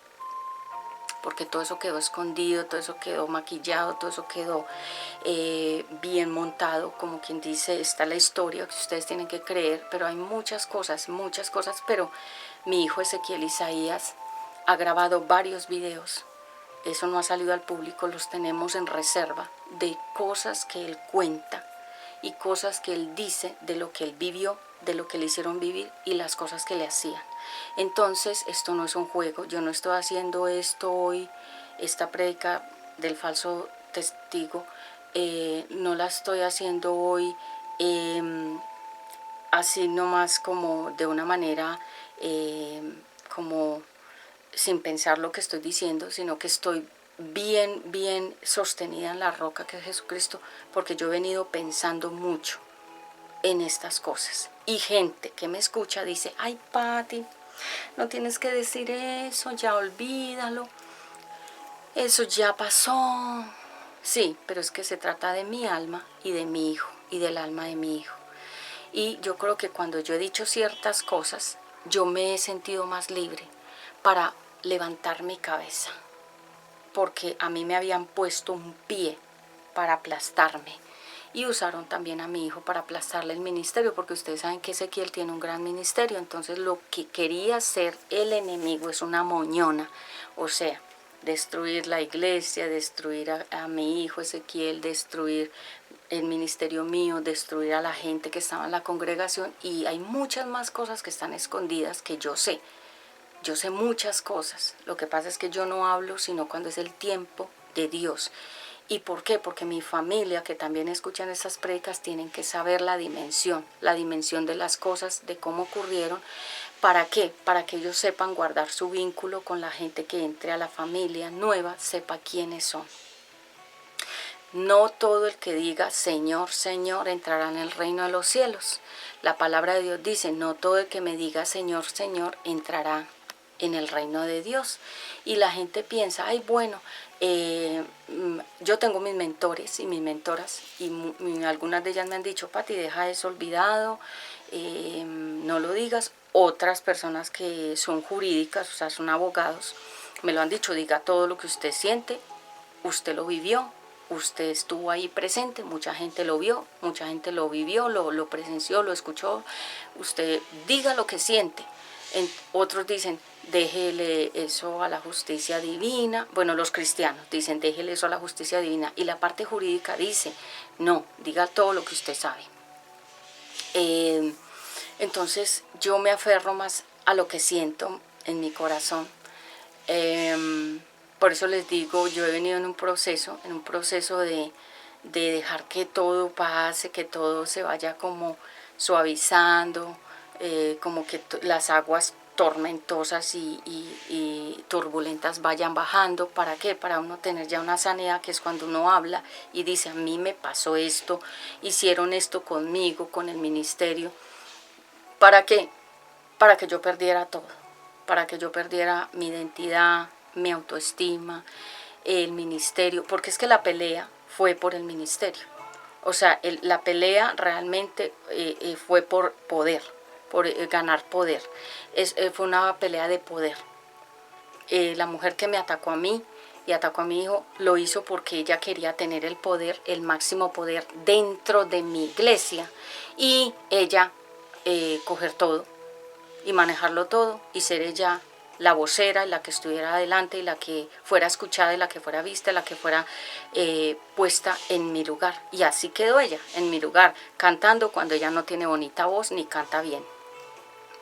porque todo eso quedó escondido, todo eso quedó maquillado, todo eso quedó bien montado, como quien dice, está la historia que ustedes tienen que creer, pero hay muchas cosas, pero mi hijo Ezequiel Isaías ha grabado varios videos, eso no ha salido al público, los tenemos en reserva, de cosas que él cuenta y cosas que él dice de lo que él vivió, de lo que le hicieron vivir y las cosas que le hacían. Entonces, esto no es un juego, yo no estoy haciendo esto hoy, esta prédica del falso testigo, no la estoy haciendo hoy así nomás como de una manera como sin pensar lo que estoy diciendo, sino que estoy bien sostenida en la roca que es Jesucristo, porque yo he venido pensando mucho en estas cosas. Y gente que me escucha dice, ay Patti, no tienes que decir eso, ya olvídalo, eso ya pasó. Sí, pero es que se trata de mi alma y de mi hijo y del alma de mi hijo. Y yo creo que cuando yo he dicho ciertas cosas, yo me he sentido más libre para levantar mi cabeza, porque a mí me habían puesto un pie para aplastarme. Y usaron también a mi hijo para aplastarle el ministerio, porque ustedes saben que Ezequiel tiene un gran ministerio. Entonces lo que quería hacer el enemigo es una moñona, o sea, destruir la iglesia, destruir a mi hijo Ezequiel, destruir el ministerio mío, destruir a la gente que estaba en la congregación. Y hay muchas más cosas que están escondidas que yo sé. Yo sé muchas cosas. Lo que pasa es que yo no hablo sino cuando es el tiempo de Dios. ¿Y por qué? Porque mi familia, que también escuchan estas predicas, tienen que saber la dimensión de las cosas, de cómo ocurrieron. ¿Para qué? Para que ellos sepan guardar su vínculo con la gente que entre a la familia nueva, sepa quiénes son. No todo el que diga Señor, Señor entrará en el reino de los cielos. La palabra de Dios dice, no todo el que me diga Señor, Señor entrará en el reino de Dios. Y la gente piensa, ay bueno, yo tengo mis mentores y mis mentoras y algunas de ellas me han dicho, Patti, deja eso olvidado, no lo digas. Otras personas que son jurídicas, o sea, son abogados, me lo han dicho, diga todo lo que usted siente, usted lo vivió, usted estuvo ahí presente, mucha gente lo vio, mucha gente lo vivió, lo presenció, lo escuchó, usted diga lo que siente. Otros dicen, déjele eso a la justicia divina. Bueno, los cristianos dicen, déjele eso a la justicia divina. Y la parte jurídica dice, no, diga todo lo que usted sabe. Entonces yo me aferro más a lo que siento en mi corazón. Por eso les digo, yo he venido en un proceso de dejar que todo pase, que todo se vaya como suavizando, como que las aguas tormentosas y turbulentas vayan bajando. ¿Para qué? Para uno tener ya una sanidad, que es cuando uno habla y dice, a mí me pasó esto, hicieron esto conmigo, con el ministerio. ¿Para qué? Para que yo perdiera todo, para que yo perdiera mi identidad, mi autoestima, el ministerio, porque es que la pelea fue por el ministerio. O sea, la pelea realmente fue por poder, por ganar poder. Fue una pelea de poder. La mujer que me atacó a mí y atacó a mi hijo, lo hizo porque ella quería tener el poder, el máximo poder dentro de mi iglesia, y ella coger todo y manejarlo todo y ser ella la vocera, la que estuviera adelante y la que fuera escuchada y la que fuera vista, la que fuera puesta en mi lugar. Y así quedó ella, en mi lugar, cantando cuando ella no tiene bonita voz ni canta bien,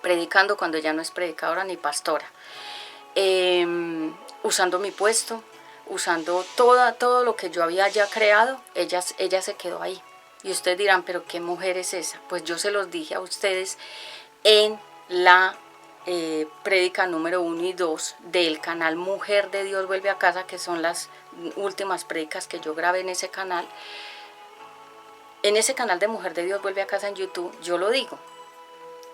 predicando cuando ella no es predicadora ni pastora, usando mi puesto, usando todo lo que yo había ya creado. Ella se quedó ahí. Y ustedes dirán, pero ¿qué mujer es esa? Pues yo se los dije a ustedes en la prédica número 1 y 2 del canal Mujer de Dios Vuelve a Casa, que son las últimas prédicas que yo grabé en ese canal. En ese canal de Mujer de Dios Vuelve a Casa en YouTube, yo lo digo.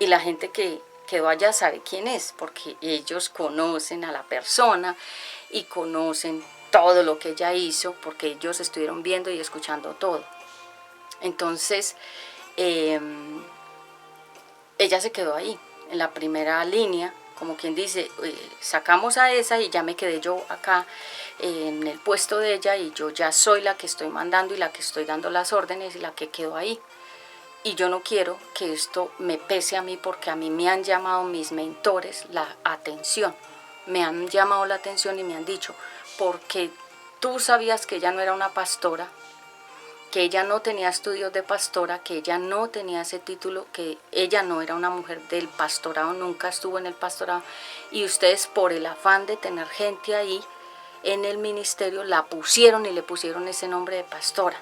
Y la gente que quedó allá sabe quién es, porque ellos conocen a la persona y conocen todo lo que ella hizo, porque ellos estuvieron viendo y escuchando todo. Entonces, ella se quedó ahí, en la primera línea, como quien dice, sacamos a esa y ya me quedé yo acá en el puesto de ella, y yo ya soy la que estoy mandando y la que estoy dando las órdenes y la que quedó ahí. Y yo no quiero que esto me pese a mí, porque a mí me han llamado mis mentores la atención. Me han llamado la atención y me han dicho, porque tú sabías que ella no era una pastora, que ella no tenía estudios de pastora, que ella no tenía ese título, que ella no era una mujer del pastorado, nunca estuvo en el pastorado, y ustedes por el afán de tener gente ahí en el ministerio la pusieron y le pusieron ese nombre de pastora.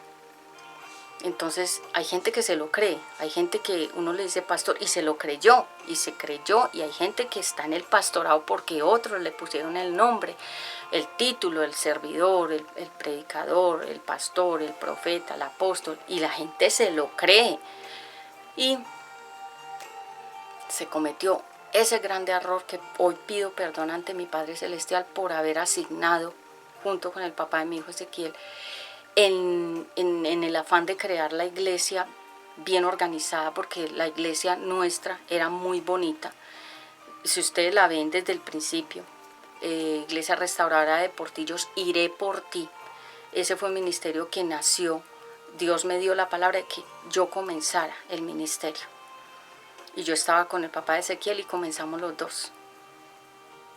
Entonces hay gente que se lo cree, hay gente que uno le dice pastor y se lo creyó, y se creyó, y hay gente que está en el pastorado porque otros le pusieron el nombre, el título, el servidor, el predicador, el pastor, el profeta, el apóstol, y la gente se lo cree. Y se cometió ese grande error que hoy pido perdón ante mi Padre Celestial por haber asignado, junto con el papá de mi hijo Ezequiel, en el afán de crear la iglesia bien organizada, porque la iglesia nuestra era muy bonita. Si ustedes la ven desde el principio, Iglesia Restauradora de Portillos, iré por ti. Ese fue el ministerio que nació. Dios me dio la palabra de que yo comenzara el ministerio. Y yo estaba con el papá de Ezequiel y comenzamos los dos.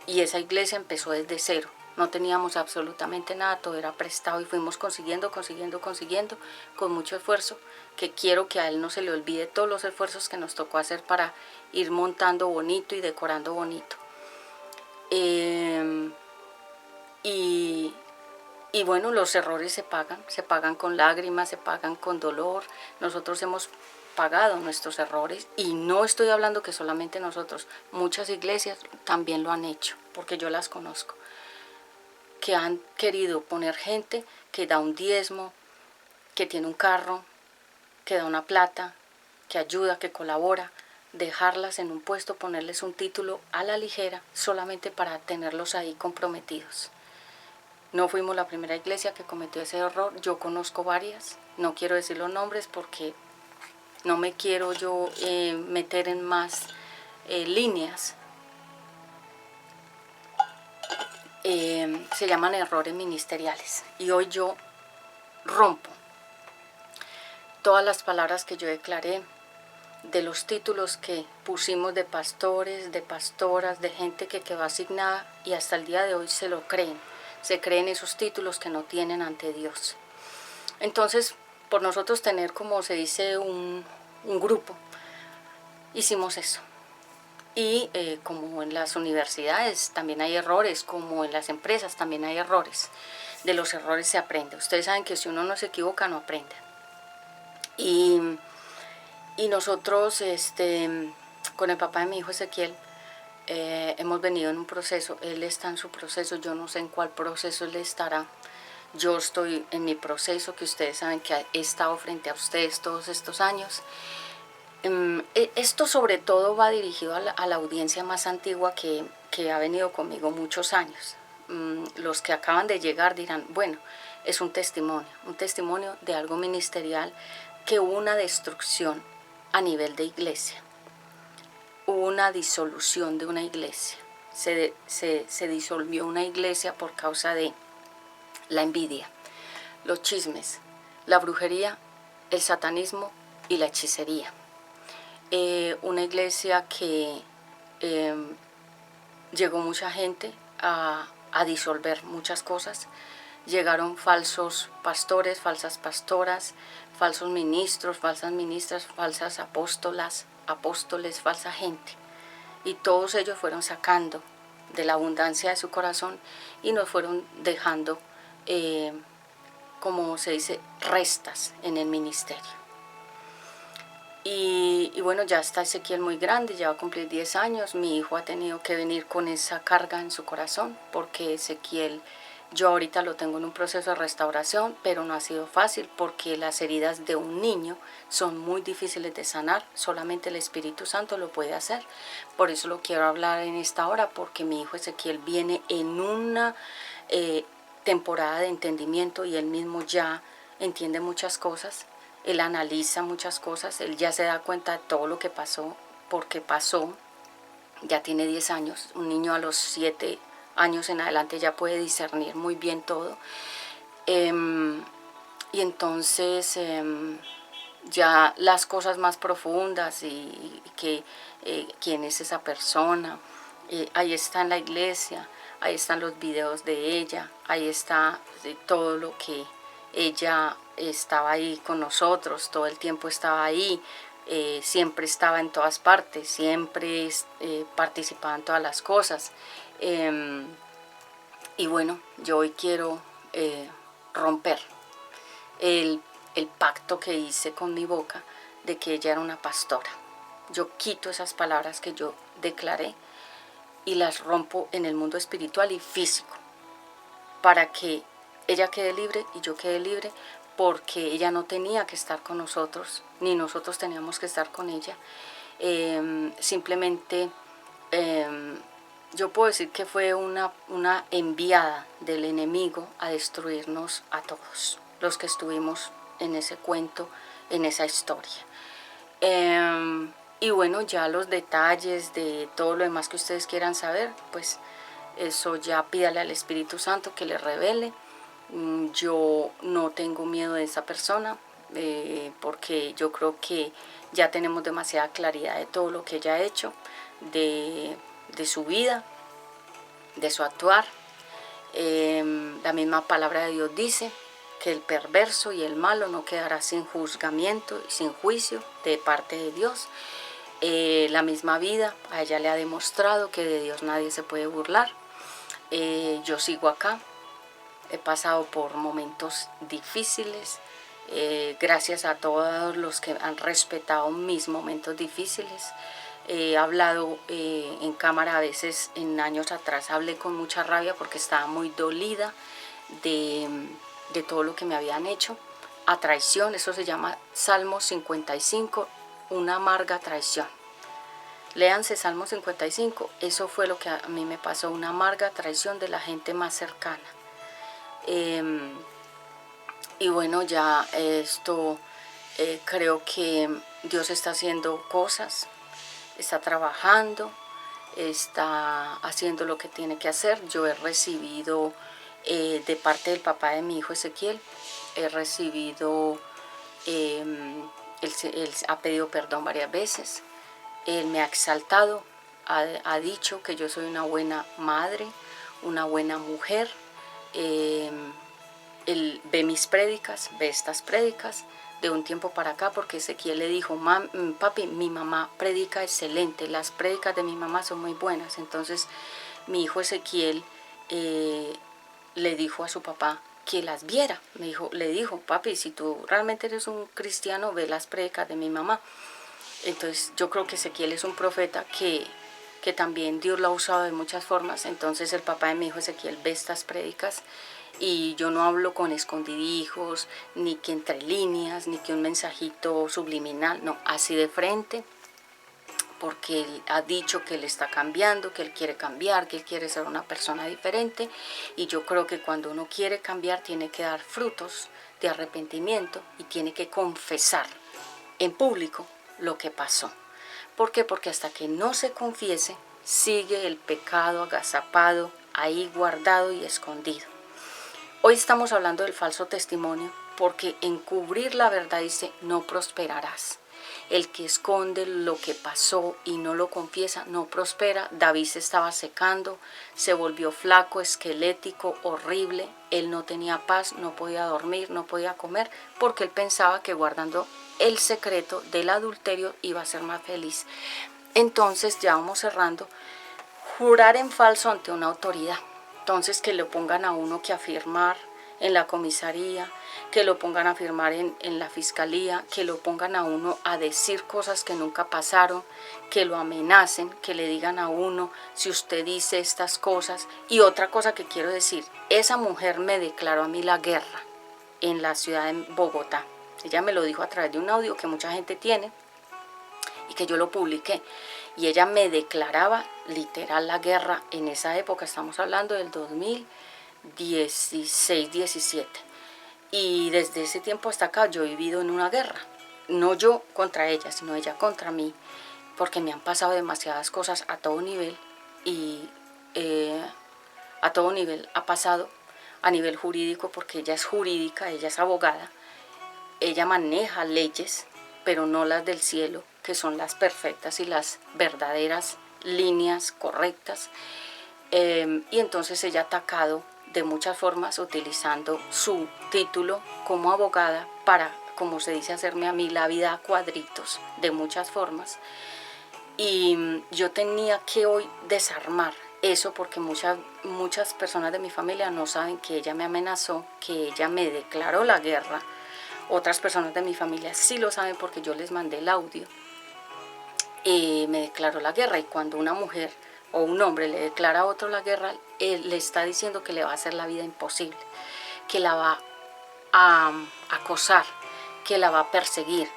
Y esa iglesia empezó desde cero. No teníamos absolutamente nada, todo era prestado, y fuimos consiguiendo con mucho esfuerzo, que quiero que a él no se le olvide todos los esfuerzos que nos tocó hacer para ir montando bonito y decorando bonito. Y bueno, los errores se pagan con lágrimas, se pagan con dolor. Nosotros hemos pagado nuestros errores, y no estoy hablando que solamente nosotros, muchas iglesias también lo han hecho, porque yo las conozco, que han querido poner gente que da un diezmo, que tiene un carro, que da una plata, que ayuda, que colabora, dejarlas en un puesto, ponerles un título a la ligera, solamente para tenerlos ahí comprometidos. No fuimos la primera iglesia que cometió ese error, yo conozco varias, no quiero decir los nombres porque no me quiero yo meter en más líneas. Se llaman errores ministeriales, y hoy yo rompo todas las palabras que yo declaré, de los títulos que pusimos de pastores, de pastoras, de gente que quedó asignada, y hasta el día de hoy se lo creen, se creen esos títulos que no tienen ante Dios. Entonces, por nosotros tener, como se dice, un grupo, hicimos eso. Y como en las universidades también hay errores, como en las empresas también hay errores. De los errores se aprende. Ustedes saben que si uno no se equivoca, no aprende. Y nosotros, con el papá de mi hijo Ezequiel, hemos venido en un proceso. Él está en su proceso, yo no sé en cuál proceso él estará. Yo estoy en mi proceso, que ustedes saben que he estado frente a ustedes todos estos años. Esto sobre todo va dirigido a la audiencia más antigua que ha venido conmigo muchos años. Los que acaban de llegar dirán, bueno, es un testimonio de algo ministerial, que hubo una destrucción a nivel de iglesia, hubo una disolución de una iglesia, se disolvió una iglesia por causa de la envidia, los chismes, la brujería, el satanismo y la hechicería. Una iglesia que llegó mucha gente a disolver muchas cosas. Llegaron falsos pastores, falsas pastoras, falsos ministros, falsas ministras, falsas apóstoles, falsa gente. Y todos ellos fueron sacando de la abundancia de su corazón y nos fueron dejando, como se dice, restas en el ministerio. Y bueno, ya está Ezequiel muy grande, ya va a cumplir 10 años. Mi hijo ha tenido que venir con esa carga en su corazón, porque Ezequiel, yo ahorita lo tengo en un proceso de restauración, pero no ha sido fácil porque las heridas de un niño son muy difíciles de sanar, solamente el Espíritu Santo lo puede hacer. Por eso lo quiero hablar en esta hora, porque mi hijo Ezequiel viene en una temporada de entendimiento y él mismo ya entiende muchas cosas. Él analiza muchas cosas, él ya se da cuenta de todo lo que pasó, porque pasó, ya tiene 10 años, un niño a los 7 años en adelante ya puede discernir muy bien todo. Y entonces ya las cosas más profundas y que quién es esa persona, ahí está en la iglesia, ahí están los videos de ella, ahí está todo lo que ella estaba ahí con nosotros, todo el tiempo estaba ahí, siempre estaba en todas partes, siempre participaba en todas las cosas. Y bueno, yo hoy quiero romper el pacto que hice con mi boca de que ella era una pastora. Yo quito esas palabras que yo declaré y las rompo en el mundo espiritual y físico, para que ella quede libre y yo quede libre, porque ella no tenía que estar con nosotros, ni nosotros teníamos que estar con ella. Simplemente yo puedo decir que fue una enviada del enemigo a destruirnos a todos los que estuvimos en ese cuento, en esa historia. Y bueno, ya los detalles de todo lo demás que ustedes quieran saber, pues eso ya pídale al Espíritu Santo que le revele. Yo no tengo miedo de esa persona, porque yo creo que ya tenemos demasiada claridad de todo lo que ella ha hecho, de su vida, de su actuar. La misma palabra de Dios dice que el perverso y el malo no quedará sin juzgamiento y sin juicio de parte de Dios. La misma vida a ella le ha demostrado que de Dios nadie se puede burlar. Yo sigo acá, he pasado por momentos difíciles, gracias a todos los que han respetado mis momentos difíciles. He hablado en cámara a veces, en años atrás hablé con mucha rabia porque estaba muy dolida de todo lo que me habían hecho, a traición. Eso se llama Salmo 55, una amarga traición. Léanse Salmo 55, eso fue lo que a mí me pasó, una amarga traición de la gente más cercana. Y bueno, ya esto, creo que Dios está haciendo cosas, está trabajando, está haciendo lo que tiene que hacer. Yo he recibido de parte del papá de mi hijo Ezequiel, he recibido, él ha pedido perdón varias veces, él me ha exaltado, ha dicho que yo soy una buena madre, una buena mujer. Él ve mis prédicas, ve estas prédicas de un tiempo para acá, porque Ezequiel le dijo: papi, mi mamá predica excelente, las prédicas de mi mamá son muy buenas. Entonces mi hijo Ezequiel le dijo a su papá que las viera. Le dijo: papi, si tú realmente eres un cristiano, ve las prédicas de mi mamá. Entonces yo creo que Ezequiel es un profeta que también Dios lo ha usado de muchas formas. Entonces el papá de mi hijo Ezequiel ve estas prédicas, y yo no hablo con escondidijos, ni que entre líneas, ni que un mensajito subliminal, no, así de frente, porque él ha dicho que él está cambiando, que él quiere cambiar, que él quiere ser una persona diferente. Y yo creo que cuando uno quiere cambiar tiene que dar frutos de arrepentimiento y tiene que confesar en público lo que pasó. ¿Por qué? Porque hasta que no se confiese, sigue el pecado agazapado, ahí guardado y escondido. Hoy estamos hablando del falso testimonio porque encubrir la verdad dice no prosperarás. El que esconde lo que pasó y no lo confiesa no prospera. David se estaba secando, se volvió flaco, esquelético, horrible. Él no tenía paz, no podía dormir, no podía comer, porque él pensaba que guardando el secreto del adulterio iba a ser más feliz. Entonces, ya vamos cerrando, jurar en falso ante una autoridad. Entonces, que lo pongan a uno que afirmar en la comisaría, que lo pongan a firmar en la fiscalía, que lo pongan a uno a decir cosas que nunca pasaron, que lo amenacen, que le digan a uno si usted dice estas cosas. Y otra cosa que quiero decir, esa mujer me declaró a mí la guerra en la ciudad de Bogotá. Ella me lo dijo a través de un audio que mucha gente tiene y que yo lo publiqué. Y ella me declaraba literal la guerra en esa época, estamos hablando del 2016-17. Y desde ese tiempo hasta acá yo he vivido en una guerra. No yo contra ella, sino ella contra mí. Porque me han pasado demasiadas cosas a todo nivel. Y a todo nivel ha pasado. A nivel jurídico, porque ella es jurídica, ella es abogada. Ella maneja leyes, pero no las del cielo, que son las perfectas y las verdaderas líneas correctas. Y entonces ella ha atacado de muchas formas utilizando su título como abogada para, como se dice, hacerme a mí la vida a cuadritos de muchas formas. Y yo tenía que hoy desarmar eso porque muchas personas de mi familia no saben que ella me amenazó, que ella me declaró la guerra. Otras personas de mi familia sí lo saben porque yo les mandé el audio. Me declaró la guerra, y cuando una mujer o un hombre le declara a otro la guerra, él le está diciendo que le va a hacer la vida imposible, que la va a acosar, que la va a perseguir,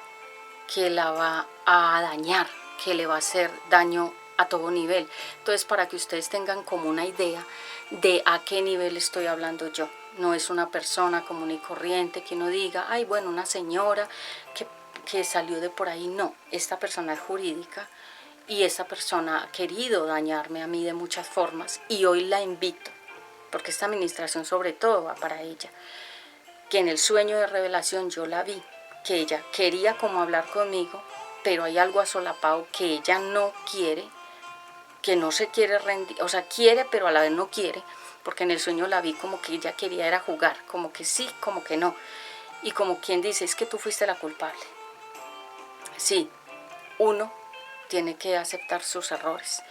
que la va a dañar, que le va a hacer daño a todo nivel. Entonces, para que ustedes tengan como una idea de a qué nivel estoy hablando yo. No es una persona común y corriente que uno diga, ay, bueno, una señora que salió de por ahí. No, esta persona es jurídica y esta persona ha querido dañarme a mí de muchas formas, y hoy la invito, porque esta administración sobre todo va para ella, que en el sueño de revelación yo la vi, que ella quería como hablar conmigo, pero hay algo asolapado que ella no quiere, que no se quiere rendir, o sea, quiere pero a la vez no quiere, porque en el sueño la vi como que ella quería era jugar, como que sí, como que no, y como quien dice, es que tú fuiste la culpable. Sí, uno tiene que aceptar sus errores.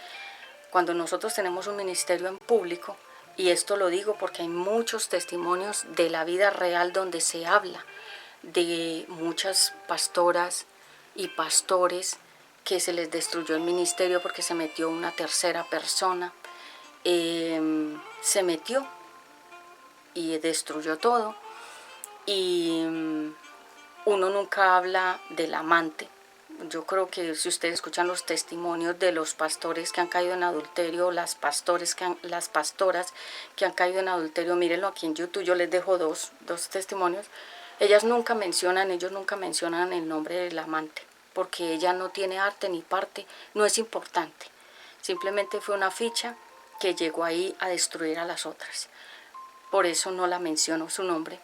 Cuando nosotros tenemos un ministerio en público, y esto lo digo porque hay muchos testimonios de la vida real donde se habla de muchas pastoras y pastores que se les destruyó el ministerio porque se metió una tercera persona, se metió y destruyó todo. Y uno nunca habla del amante. Yo creo que si ustedes escuchan los testimonios de los pastores que han caído en adulterio, las pastoras que han caído en adulterio, mírenlo aquí en YouTube, yo les dejo dos testimonios. Ellos nunca mencionan el nombre del amante, porque ella no tiene arte ni parte, no es importante. Simplemente fue una ficha que llegó ahí a destruir a las otras. Por eso no la menciono su nombre,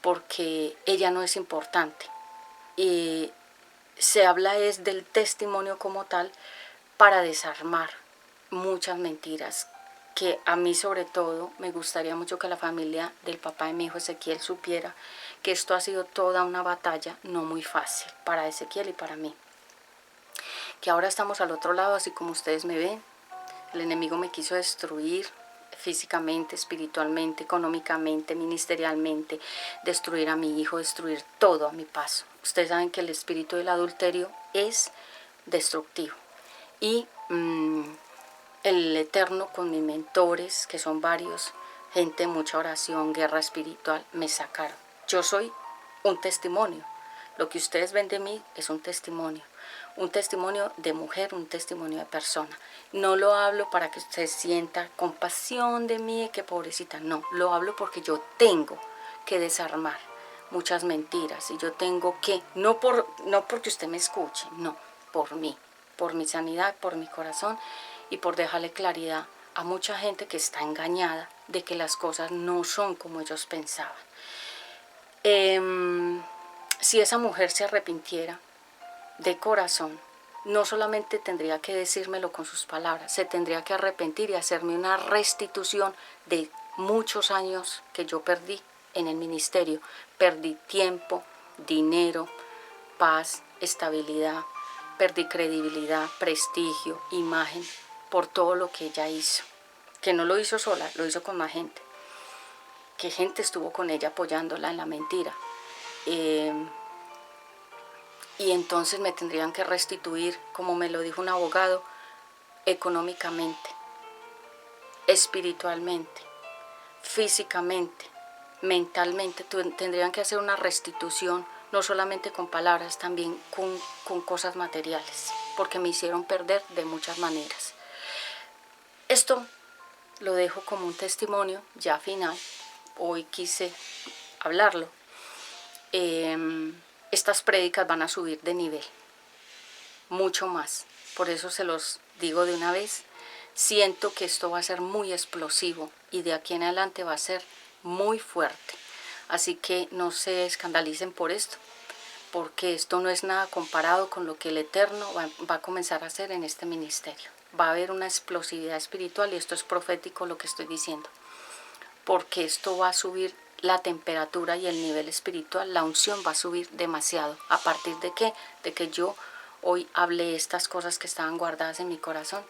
porque ella no es importante. Y se habla es del testimonio como tal para desarmar muchas mentiras que a mí sobre todo me gustaría mucho que la familia del papá de mi hijo Ezequiel supiera que esto ha sido toda una batalla no muy fácil para Ezequiel y para mí. Que ahora estamos al otro lado, así como ustedes me ven. El enemigo me quiso destruir físicamente, espiritualmente, económicamente, ministerialmente, destruir a mi hijo, destruir todo a mi paso. Ustedes saben que el espíritu del adulterio es destructivo. Y el Eterno con mis mentores, que son varios, gente, mucha oración, guerra espiritual, me sacaron. Yo soy un testimonio. Lo que ustedes ven de mí es un testimonio de mujer, un testimonio de persona. No lo hablo para que usted sienta compasión de mí, que pobrecita, no, lo hablo porque yo tengo que desarmar muchas mentiras y yo tengo que, no porque usted me escuche, no, por mí, por mi sanidad, por mi corazón y por dejarle claridad a mucha gente que está engañada de que las cosas no son como ellos pensaban. Si esa mujer se arrepintiera de corazón, no solamente tendría que decírmelo con sus palabras, se tendría que arrepentir y hacerme una restitución de muchos años que yo perdí en el ministerio. Perdí tiempo, dinero, paz, estabilidad, perdí credibilidad, prestigio, imagen, por todo lo que ella hizo. Que no lo hizo sola, lo hizo con más gente. Que gente estuvo con ella apoyándola en la mentira. Y entonces me tendrían que restituir, como me lo dijo un abogado, económicamente, espiritualmente, físicamente, mentalmente. Tendrían que hacer una restitución, no solamente con palabras, también con cosas materiales, porque me hicieron perder de muchas maneras. Esto lo dejo como un testimonio ya final. Hoy quise hablarlo. Estas prédicas van a subir de nivel, mucho más. Por eso se los digo de una vez. Siento que esto va a ser muy explosivo y de aquí en adelante va a ser muy fuerte. Así que no se escandalicen por esto, porque esto no es nada comparado con lo que el Eterno va a comenzar a hacer en este ministerio. Va a haber una explosividad espiritual y esto es profético lo que estoy diciendo, porque esto va a subir la temperatura y el nivel espiritual, la unción va a subir demasiado. ¿A partir de qué? De que yo hoy hablé estas cosas que estaban guardadas en mi corazón